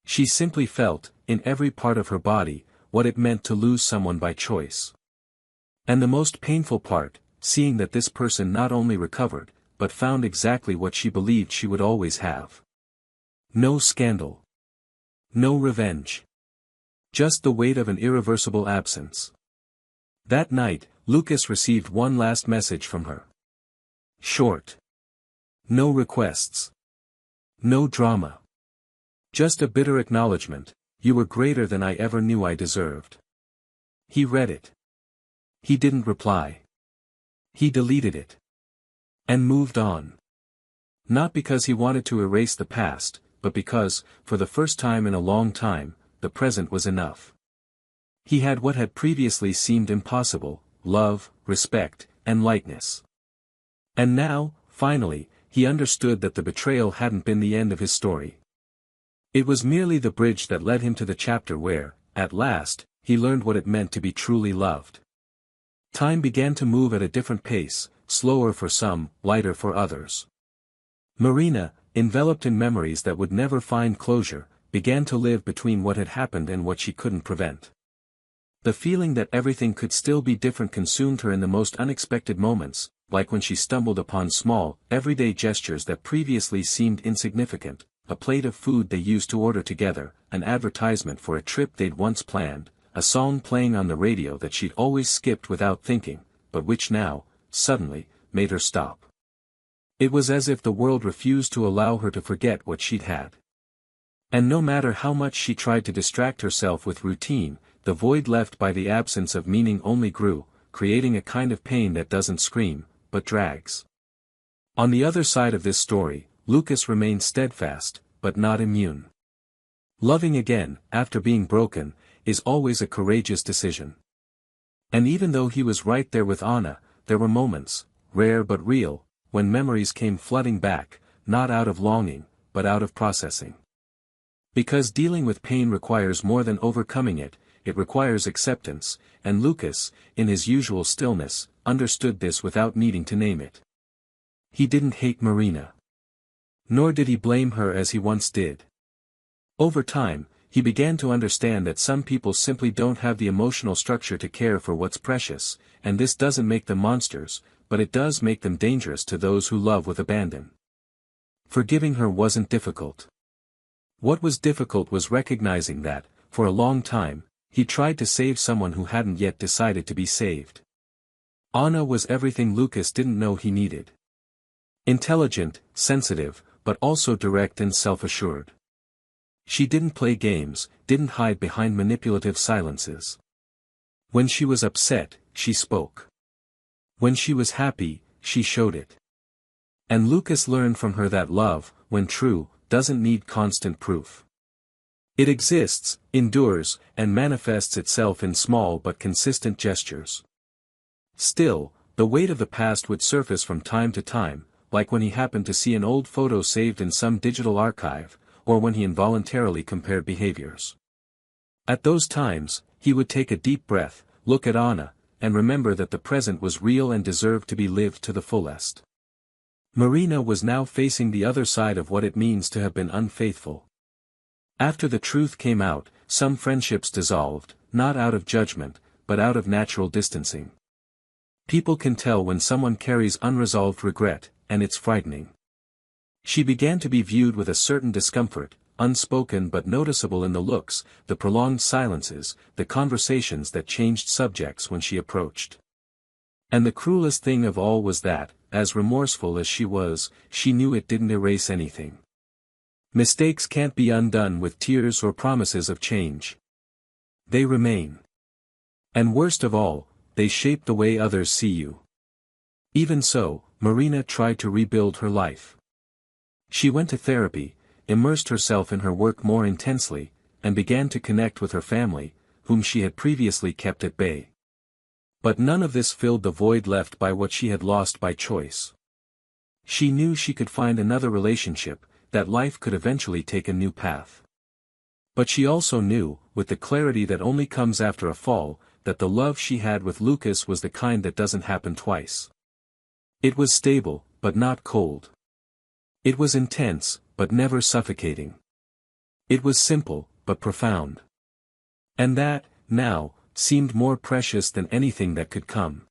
She simply felt, in every part of her body, what it meant to lose someone by choice. And the most painful part, seeing that this person not only recovered, but found exactly what she believed she would always have. No scandal. No revenge. Just the weight of an irreversible absence. That night, Lucas received one last message from her. Short. No requests. No drama. Just a bitter acknowledgement: "You were greater than I ever knew I deserved." He read it. He didn't reply. He deleted it. And moved on. Not because he wanted to erase the past, but because, for the first time in a long time, the present was enough. He had what had previously seemed impossible: love, respect, and lightness. And now, finally, he understood that the betrayal hadn't been the end of his story. It was merely the bridge that led him to the chapter where, at last, he learned what it meant to be truly loved. Time began to move at a different pace, slower for some, lighter for others. Marina, enveloped in memories that would never find closure, began to live between what had happened and what she couldn't prevent. The feeling that everything could still be different consumed her in the most unexpected moments, like when she stumbled upon small, everyday gestures that previously seemed insignificant: a plate of food they used to order together, an advertisement for a trip they'd once planned, a song playing on the radio that she'd always skipped without thinking, but which now, suddenly, made her stop. It was as if the world refused to allow her to forget what she'd had. And no matter how much she tried to distract herself with routine, the void left by the absence of meaning only grew, creating a kind of pain that doesn't scream, but drags. On the other side of this story, Lucas remained steadfast, but not immune. Loving again, after being broken, is always a courageous decision. And even though he was right there with Anna, there were moments, rare but real, when memories came flooding back, not out of longing, but out of processing. Because dealing with pain requires more than overcoming it, it requires acceptance, and Lucas, in his usual stillness, understood this without needing to name it. He didn't hate Marina. Nor did he blame her as he once did. Over time, he began to understand that some people simply don't have the emotional structure to care for what's precious, and this doesn't make them monsters, but it does make them dangerous to those who love with abandon. Forgiving her wasn't difficult. What was difficult was recognizing that, for a long time, he tried to save someone who hadn't yet decided to be saved. Anna was everything Lucas didn't know he needed. Intelligent, sensitive, but also direct and self-assured. She didn't play games, didn't hide behind manipulative silences. When she was upset, she spoke. When she was happy, she showed it. And Lucas learned from her that love, when true, doesn't need constant proof. It exists, endures, and manifests itself in small but consistent gestures. Still, the weight of the past would surface from time to time, like when he happened to see an old photo saved in some digital archive, or when he involuntarily compared behaviors. At those times, he would take a deep breath, look at Anna, and remember that the present was real and deserved to be lived to the fullest. Marina was now facing the other side of what it means to have been unfaithful. After the truth came out, some friendships dissolved, not out of judgment, but out of natural distancing. People can tell when someone carries unresolved regret, and it's frightening. She began to be viewed with a certain discomfort, unspoken but noticeable in the looks, the prolonged silences, the conversations that changed subjects when she approached. And the cruelest thing of all was that, as remorseful as she was, she knew it didn't erase anything. Mistakes can't be undone with tears or promises of change. They remain. And worst of all, they shape the way others see you. Even so, Marina tried to rebuild her life. She went to therapy, immersed herself in her work more intensely, and began to connect with her family, whom she had previously kept at bay. But none of this filled the void left by what she had lost by choice. She knew she could find another relationship, that life could eventually take a new path. But she also knew, with the clarity that only comes after a fall, that the love she had with Lucas was the kind that doesn't happen twice. It was stable, but not cold. It was intense, but never suffocating. It was simple, but profound. And that, now, seemed more precious than anything that could come.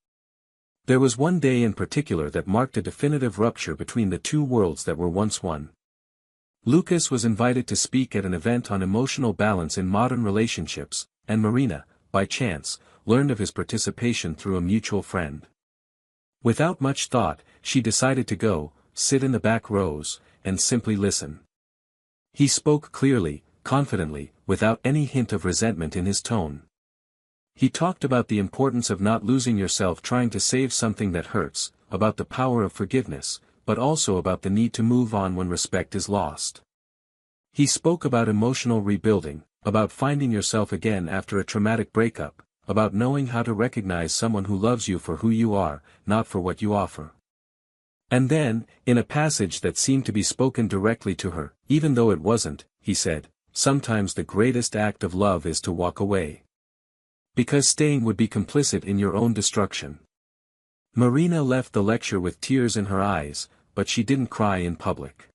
There was one day in particular that marked a definitive rupture between the two worlds that were once one. Lucas was invited to speak at an event on emotional balance in modern relationships, and Marina, by chance, learned of his participation through a mutual friend. Without much thought, she decided to go, sit in the back rows, and simply listen. He spoke clearly, confidently, without any hint of resentment in his tone. He talked about the importance of not losing yourself trying to save something that hurts, about the power of forgiveness, but also about the need to move on when respect is lost. He spoke about emotional rebuilding, about finding yourself again after a traumatic breakup, about knowing how to recognize someone who loves you for who you are, not for what you offer. And then, in a passage that seemed to be spoken directly to her, even though it wasn't, he said, "Sometimes the greatest act of love is to walk away. Because staying would be complicit in your own destruction." Marina left the lecture with tears in her eyes, but she didn't cry in public.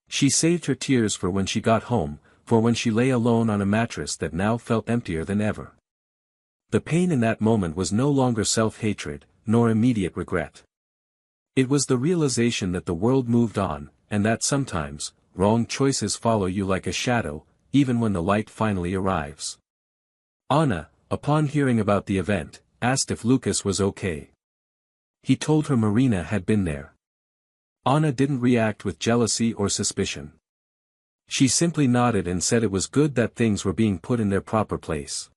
She saved her tears for when she got home, for when she lay alone on a mattress that now felt emptier than ever. The pain in that moment was no longer self-hatred, nor immediate regret. It was the realization that the world moved on, and that sometimes, wrong choices follow you like a shadow, even when the light finally arrives. Anna, upon hearing about the event, asked if Lucas was okay. He told her Marina had been there. Anna didn't react with jealousy or suspicion. She simply nodded and said it was good that things were being put in their proper place.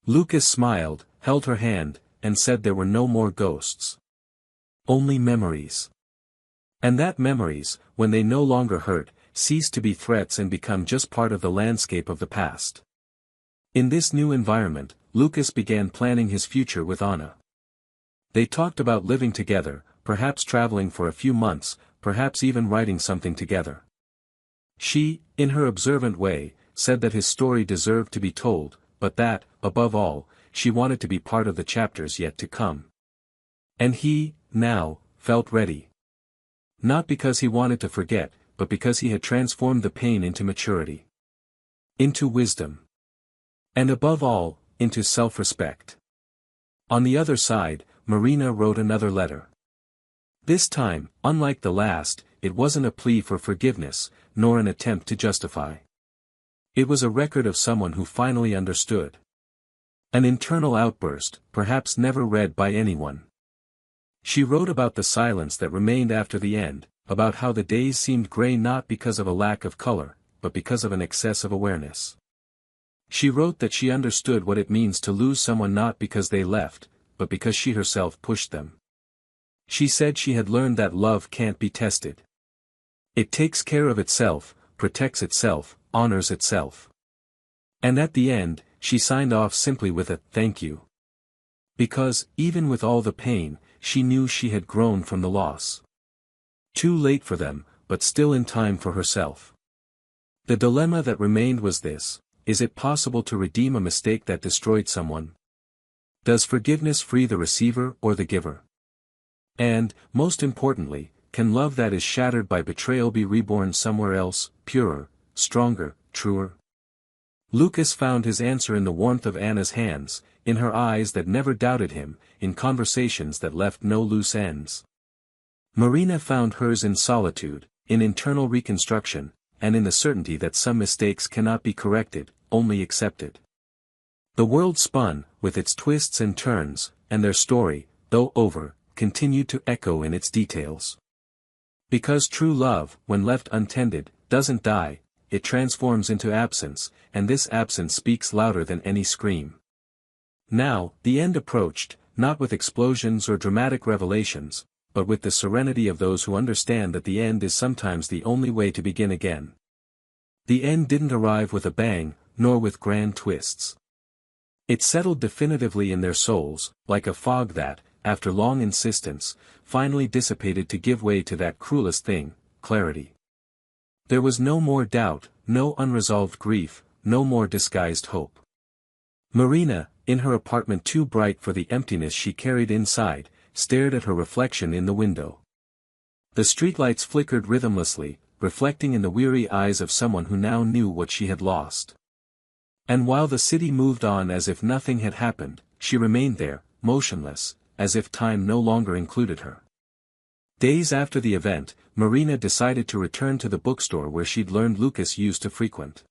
Lucas smiled, held her hand, and said there were no more ghosts. Only memories. And that memories, when they no longer hurt, cease to be threats and become just part of the landscape of the past. In this new environment, Lucas began planning his future with Anna. They talked about living together, perhaps traveling for a few months, perhaps even writing something together. She, in her observant way, said that his story deserved to be told, but that, above all, she wanted to be part of the chapters yet to come. And he, now, felt ready. Not because he wanted to forget, but because he had transformed the pain into maturity. Into wisdom. And above all, into self-respect. On the other side, Marina wrote another letter. This time, unlike the last, it wasn't a plea for forgiveness, nor an attempt to justify. It was a record of someone who finally understood. An internal outburst, perhaps never read by anyone. She wrote about the silence that remained after the end, about how the days seemed gray not because of a lack of color, but because of an excess of awareness. She wrote that she understood what it means to lose someone not because they left, but because she herself pushed them. She said she had learned that love can't be tested. It takes care of itself, protects itself, honors itself. And at the end, she signed off simply with a "thank you." Because, even with all the pain, she knew she had grown from the loss. Too late for them, but still in time for herself. The dilemma that remained was this: is it possible to redeem a mistake that destroyed someone? Does forgiveness free the receiver or the giver? And, most importantly, can love that is shattered by betrayal be reborn somewhere else, purer, stronger, truer? Lucas found his answer in the warmth of Anna's hands, in her eyes that never doubted him, in conversations that left no loose ends. Marina found hers in solitude, in internal reconstruction, and in the certainty that some mistakes cannot be corrected, only accepted. The world spun, with its twists and turns, and their story, though over, continued to echo in its details. Because true love, when left untended, doesn't die, it transforms into absence, and this absence speaks louder than any scream. Now, the end approached, not with explosions or dramatic revelations, but with the serenity of those who understand that the end is sometimes the only way to begin again. The end didn't arrive with a bang, nor with grand twists. It settled definitively in their souls, like a fog that, after long insistence, finally dissipated to give way to that cruelest thing, clarity. There was no more doubt, no unresolved grief, no more disguised hope. Marina, in her apartment too bright for the emptiness she carried inside, stared at her reflection in the window. The streetlights flickered rhythmlessly, reflecting in the weary eyes of someone who now knew what she had lost. And while the city moved on as if nothing had happened, she remained there, motionless, as if time no longer included her. Days after the event, Marina decided to return to the bookstore where she'd learned Lucas used to frequent.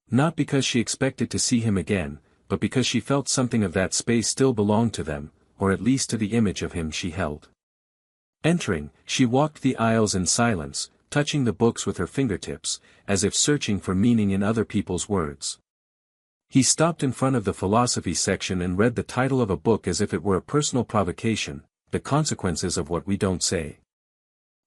Not because she expected to see him again, but because she felt something of that space still belonged to them, or at least to the image of him she held. Entering, she walked the aisles in silence, touching the books with her fingertips, as if searching for meaning in other people's words. He stopped in front of the philosophy section and read the title of a book as if it were a personal provocation, The Consequences of What We Don't Say.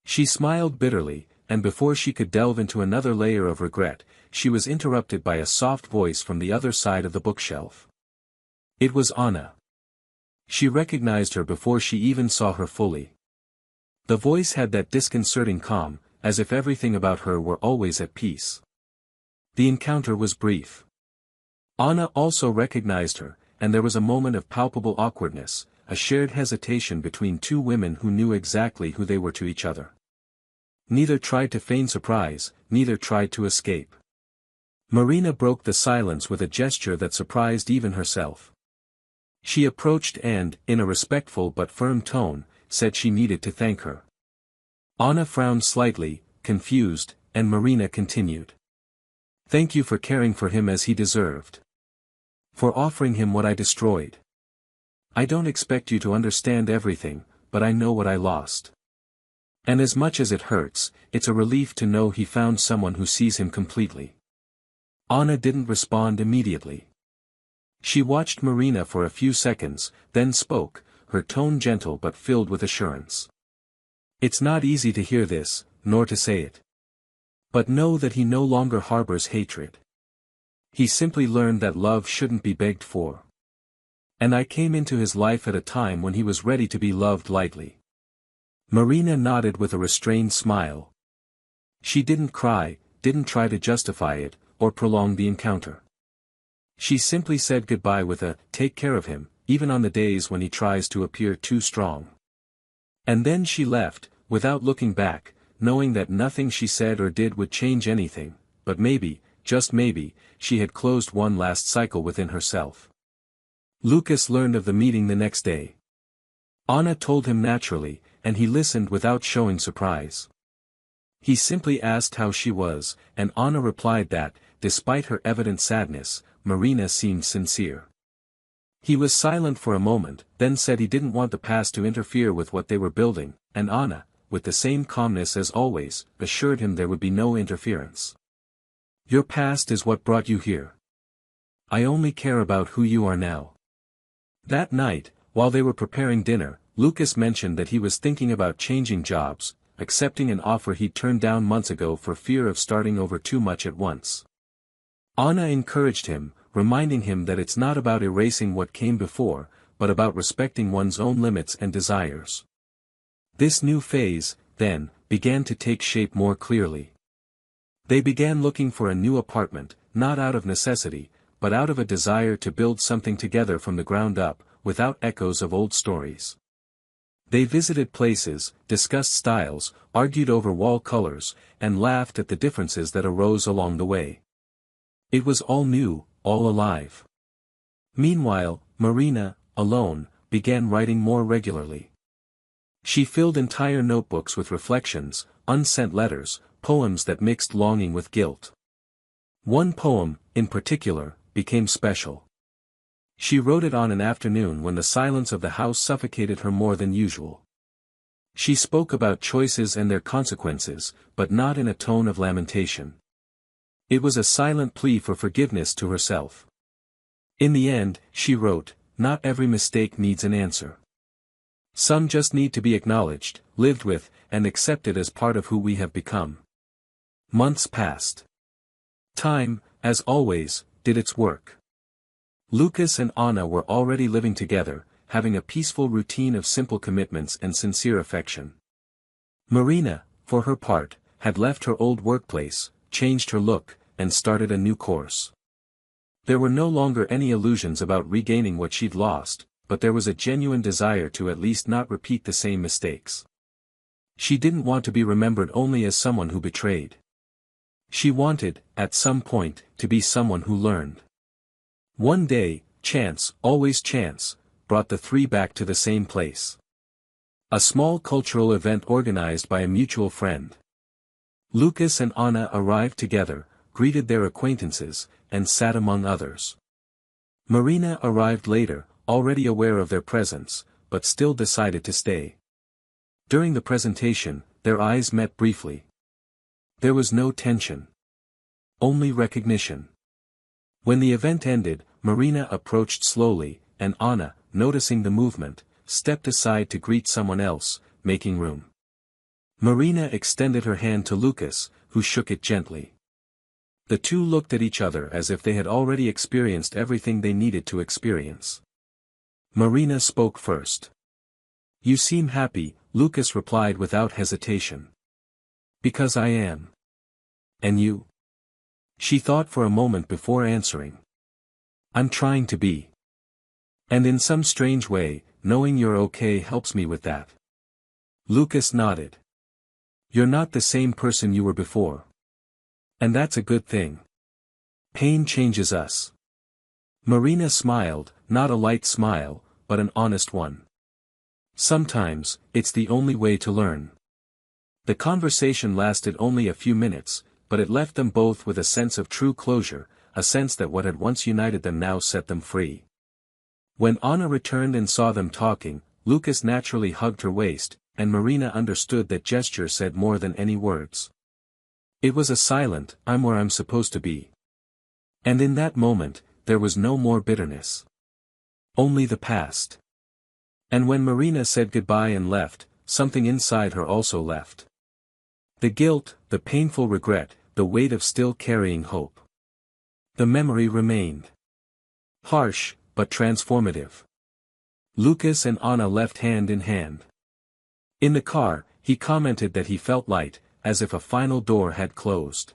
She smiled bitterly, and before she could delve into another layer of regret, she was interrupted by a soft voice from the other side of the bookshelf. It was Anna. She recognized her before she even saw her fully. The voice had that disconcerting calm, as if everything about her were always at peace. The encounter was brief. Anna also recognized her, and there was a moment of palpable awkwardness, a shared hesitation between two women who knew exactly who they were to each other. Neither tried to feign surprise, neither tried to escape. Marina broke the silence with a gesture that surprised even herself. She approached and, in a respectful but firm tone, said she needed to thank her. Anna frowned slightly, confused, and Marina continued. "Thank you for caring for him as he deserved. For offering him what I destroyed. I don't expect you to understand everything, but I know what I lost. And as much as it hurts, it's a relief to know he found someone who sees him completely." Anna didn't respond immediately. She watched Marina for a few seconds, then spoke, her tone gentle but filled with assurance. "It's not easy to hear this, nor to say it. But know that he no longer harbors hatred. He simply learned that love shouldn't be begged for. And I came into his life at a time when he was ready to be loved lightly." Marina nodded with a restrained smile. She didn't cry, didn't try to justify it, or prolong the encounter. She simply said goodbye with a, "Take care of him, even on the days when he tries to appear too strong." And then she left, without looking back, knowing that nothing she said or did would change anything, but maybe, just maybe, she had closed one last cycle within herself. Lucas learned of the meeting the next day. Anna told him naturally, and he listened without showing surprise. He simply asked how she was, and Anna replied that, despite her evident sadness, Marina seemed sincere. He was silent for a moment, then said he didn't want the past to interfere with what they were building, and Anna, with the same calmness as always, assured him there would be no interference. Your past is what brought you here. I only care about who you are now. That night, while they were preparing dinner, Lucas mentioned that he was thinking about changing jobs, accepting an offer he'd turned down months ago for fear of starting over too much at once. Anna encouraged him, reminding him that it's not about erasing what came before, but about respecting one's own limits and desires. This new phase, then, began to take shape more clearly. They began looking for a new apartment, not out of necessity, but out of a desire to build something together from the ground up, without echoes of old stories. They visited places, discussed styles, argued over wall colors, and laughed at the differences that arose along the way. It was all new, all alive. Meanwhile, Marina, alone, began writing more regularly. She filled entire notebooks with reflections, unsent letters, poems that mixed longing with guilt. One poem, in particular, became special. She wrote it on an afternoon when the silence of the house suffocated her more than usual. She spoke about choices and their consequences, but not in a tone of lamentation. It was a silent plea for forgiveness to herself. In the end, she wrote, not every mistake needs an answer. Some just need to be acknowledged, lived with, and accepted as part of who we have become. Months passed. Time, as always, did its work. Lucas and Anna were already living together, having a peaceful routine of simple commitments and sincere affection. Marina, for her part, had left her old workplace, changed her look, and started a new course. There were no longer any illusions about regaining what she'd lost, but there was a genuine desire to at least not repeat the same mistakes. She didn't want to be remembered only as someone who betrayed. She wanted, at some point, to be someone who learned. One day, chance, always chance, brought the three back to the same place. A small cultural event organized by a mutual friend. Lucas and Anna arrived together, greeted their acquaintances, and sat among others. Marina arrived later, already aware of their presence, but still decided to stay. During the presentation, their eyes met briefly. There was no tension. Only recognition. When the event ended, Marina approached slowly, and Anna, noticing the movement, stepped aside to greet someone else, making room. Marina extended her hand to Lucas, who shook it gently. The two looked at each other as if they had already experienced everything they needed to experience. Marina spoke first. You seem happy, Lucas replied without hesitation. Because I am. And you? She thought for a moment before answering. I'm trying to be. And in some strange way, knowing you're okay helps me with that. Lucas nodded. You're not the same person you were before. And that's a good thing. Pain changes us. Marina smiled, not a light smile, but an honest one. Sometimes, it's the only way to learn. The conversation lasted only a few minutes, but it left them both with a sense of true closure, a sense that what had once united them now set them free. When Anna returned and saw them talking, Lucas naturally hugged her waist, and Marina understood that gesture said more than any words. It was a silent, I'm where I'm supposed to be. And in that moment, there was no more bitterness. Only the past. And when Marina said goodbye and left, something inside her also left. The guilt, the painful regret, the weight of still carrying hope. The memory remained. Harsh, but transformative. Lucas and Anna left hand in hand. In the car, he commented that he felt light, as if a final door had closed.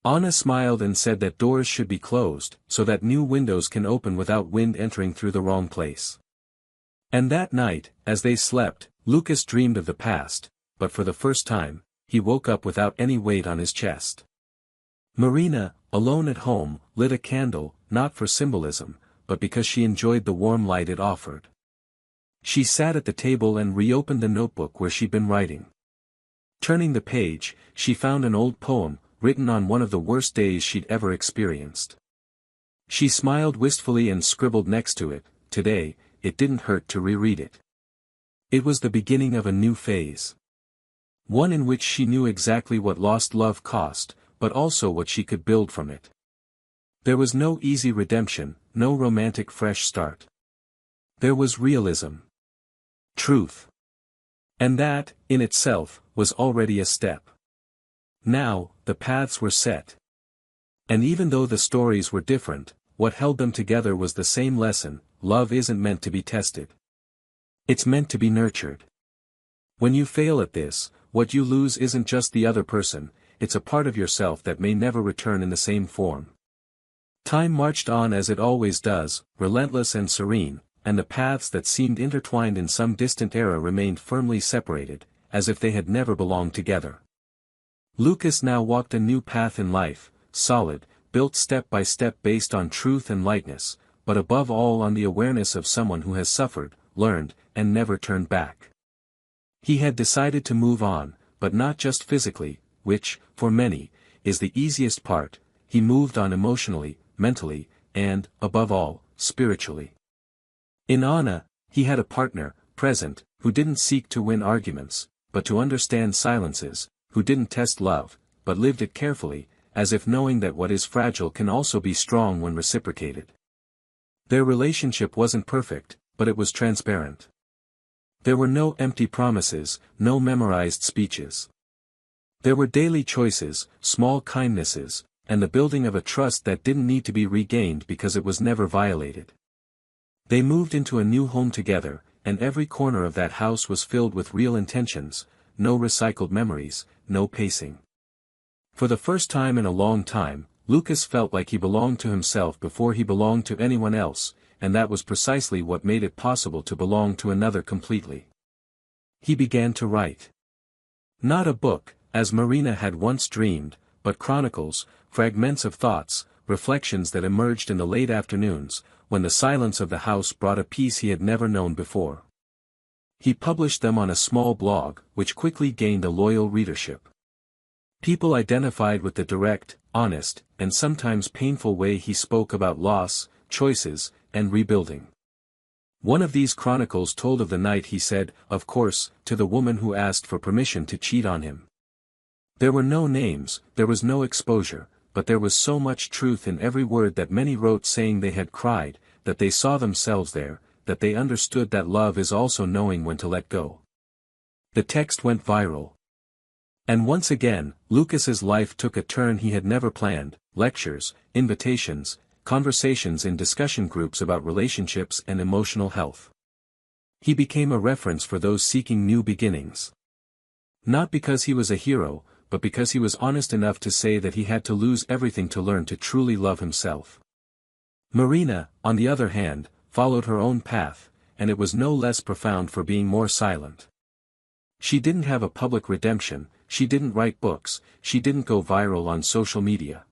Anna smiled and said that doors should be closed, so that new windows can open without wind entering through the wrong place. And that night, as they slept, Lucas dreamed of the past, but for the first time, he woke up without any weight on his chest. Marina, alone at home, lit a candle, not for symbolism, but because she enjoyed the warm light it offered. She sat at the table and reopened the notebook where she'd been writing. Turning the page, she found an old poem, written on one of the worst days she'd ever experienced. She smiled wistfully and scribbled next to it, "Today, it didn't hurt to reread it." It was the beginning of a new phase. One in which she knew exactly what lost love cost, but also what she could build from it. There was no easy redemption, no romantic fresh start. There was realism. Truth. And that, in itself, was already a step. Now, the paths were set. And even though the stories were different, what held them together was the same lesson: love isn't meant to be tested. It's meant to be nurtured. When you fail at this, what you lose isn't just the other person, it's a part of yourself that may never return in the same form. Time marched on as it always does, relentless and serene, and the paths that seemed intertwined in some distant era remained firmly separated, as if they had never belonged together. Lucas now walked a new path in life, solid, built step by step based on truth and lightness, but above all on the awareness of someone who has suffered, learned, and never turned back. He had decided to move on, but not just physically, which, for many, is the easiest part. He moved on emotionally, mentally, and, above all, spiritually. In Anna, he had a partner, present, who didn't seek to win arguments, but to understand silences, who didn't test love, but lived it carefully, as if knowing that what is fragile can also be strong when reciprocated. Their relationship wasn't perfect, but it was transparent. There were no empty promises, no memorized speeches. There were daily choices, small kindnesses, and the building of a trust that didn't need to be regained because it was never violated. They moved into a new home together, and every corner of that house was filled with real intentions, no recycled memories, no pacing. For the first time in a long time, Lucas felt like he belonged to himself before he belonged to anyone else, and that was precisely what made it possible to belong to another completely. He began to write. Not a book, as Marina had once dreamed, but chronicles, fragments of thoughts, reflections that emerged in the late afternoons, when the silence of the house brought a peace he had never known before. He published them on a small blog, which quickly gained a loyal readership. People identified with the direct, honest, and sometimes painful way he spoke about loss, choices, and rebuilding. One of these chronicles told of the night he said, of course, to the woman who asked for permission to cheat on him. There were no names, there was no exposure, but there was so much truth in every word that many wrote, saying they had cried, that they saw themselves there, that they understood that love is also knowing when to let go. The text went viral. And once again, Lucas's life took a turn he had never planned: lectures, invitations, conversations in discussion groups about relationships and emotional health. He became a reference for those seeking new beginnings. Not because he was a hero, but because he was honest enough to say that he had to lose everything to learn to truly love himself. Marina, on the other hand, followed her own path, and it was no less profound for being more silent. She didn't have a public redemption, she didn't write books, she didn't go viral on social media.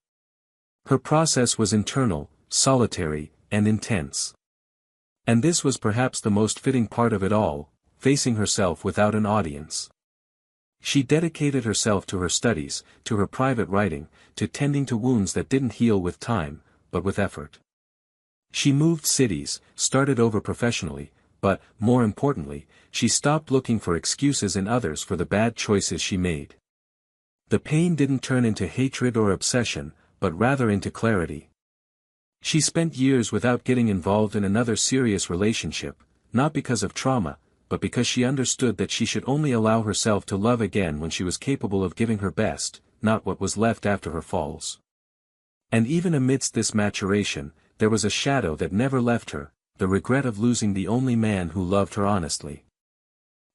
Her process was internal, solitary, and intense. And this was perhaps the most fitting part of it all, facing herself without an audience. She dedicated herself to her studies, to her private writing, to tending to wounds that didn't heal with time, but with effort. She moved cities, started over professionally, but, more importantly, she stopped looking for excuses in others for the bad choices she made. The pain didn't turn into hatred or obsession, but rather into clarity. She spent years without getting involved in another serious relationship, not because of trauma, but because she understood that she should only allow herself to love again when she was capable of giving her best, not what was left after her falls. And even amidst this maturation, there was a shadow that never left her, the regret of losing the only man who loved her honestly.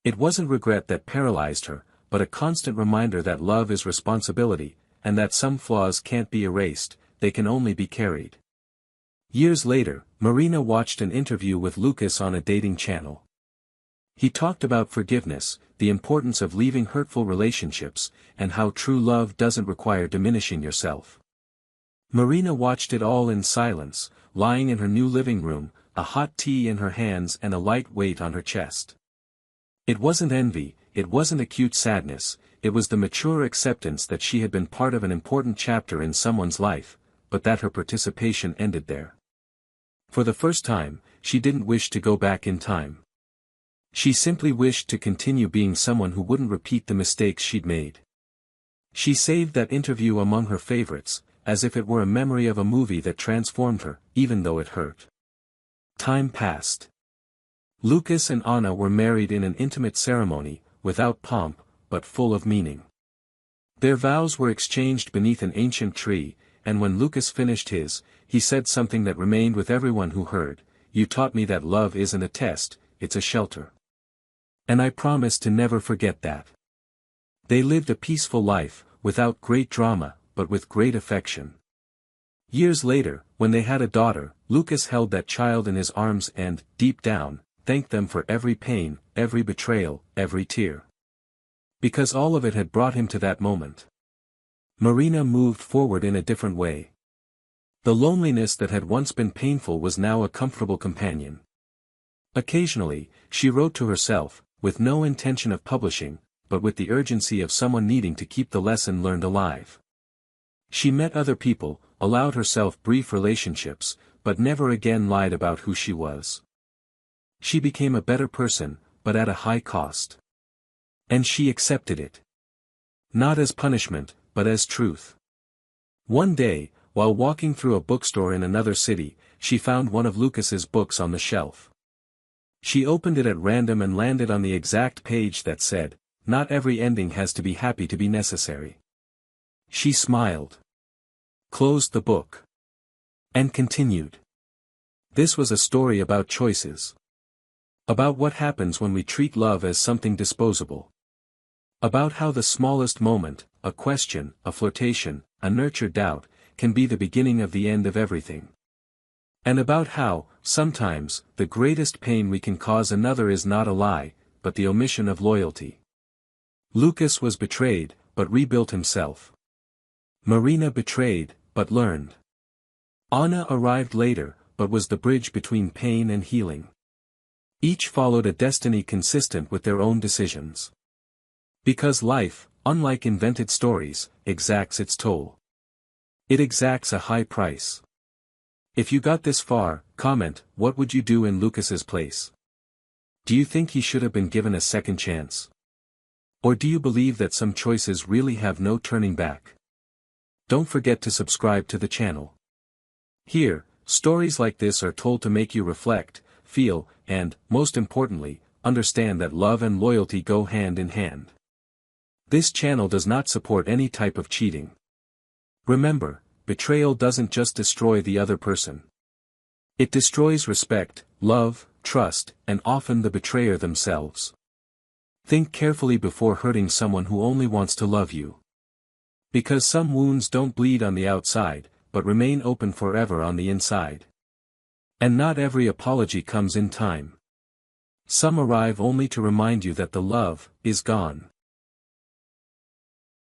It wasn't regret that paralyzed her, but a constant reminder that love is responsibility, and that some flaws can't be erased, they can only be carried. Years later, Marina watched an interview with Lucas on a dating channel. He talked about forgiveness, the importance of leaving hurtful relationships, and how true love doesn't require diminishing yourself. Marina watched it all in silence, lying in her new living room, a hot tea in her hands and a light weight on her chest. It wasn't envy, it wasn't acute sadness, it was the mature acceptance that she had been part of an important chapter in someone's life, but that her participation ended there. For the first time, she didn't wish to go back in time. She simply wished to continue being someone who wouldn't repeat the mistakes she'd made. She saved that interview among her favorites, as if it were a memory of a movie that transformed her, even though it hurt. Time passed. Lucas and Anna were married in an intimate ceremony, without pomp, but full of meaning. Their vows were exchanged beneath an ancient tree, and when Lucas finished his, he said something that remained with everyone who heard: "You taught me that love isn't a test, it's a shelter. And I promise to never forget that." They lived a peaceful life, without great drama, but with great affection. Years later, when they had a daughter, Lucas held that child in his arms and, deep down, thanked them for every pain, every betrayal, every tear. Because all of it had brought him to that moment. Marina moved forward in a different way. The loneliness that had once been painful was now a comfortable companion. Occasionally, she wrote to herself, with no intention of publishing, but with the urgency of someone needing to keep the lesson learned alive. She met other people, allowed herself brief relationships, but never again lied about who she was. She became a better person, but at a high cost. And she accepted it. Not as punishment, but as truth. One day, while walking through a bookstore in another city, she found one of Lucas's books on the shelf. She opened it at random and landed on the exact page that said, "Not every ending has to be happy to be necessary." She smiled. Closed the book. And continued. This was a story about choices. About what happens when we treat love as something disposable. About how the smallest moment, a question, a flirtation, a nurtured doubt, can be the beginning of the end of everything. And about how, sometimes, the greatest pain we can cause another is not a lie, but the omission of loyalty. Lucas was betrayed, but rebuilt himself. Marina betrayed, but learned. Anna arrived later, but was the bridge between pain and healing. Each followed a destiny consistent with their own decisions. Because life, unlike invented stories, exacts its toll. It exacts a high price. If you got this far, comment, what would you do in Lucas's place? Do you think he should have been given a second chance? Or do you believe that some choices really have no turning back? Don't forget to subscribe to the channel. Here, stories like this are told to make you reflect, feel, and, most importantly, understand that love and loyalty go hand in hand. This channel does not support any type of cheating. Remember, betrayal doesn't just destroy the other person. It destroys respect, love, trust, and often the betrayer themselves. Think carefully before hurting someone who only wants to love you. Because some wounds don't bleed on the outside, but remain open forever on the inside. And not every apology comes in time. Some arrive only to remind you that the love is gone.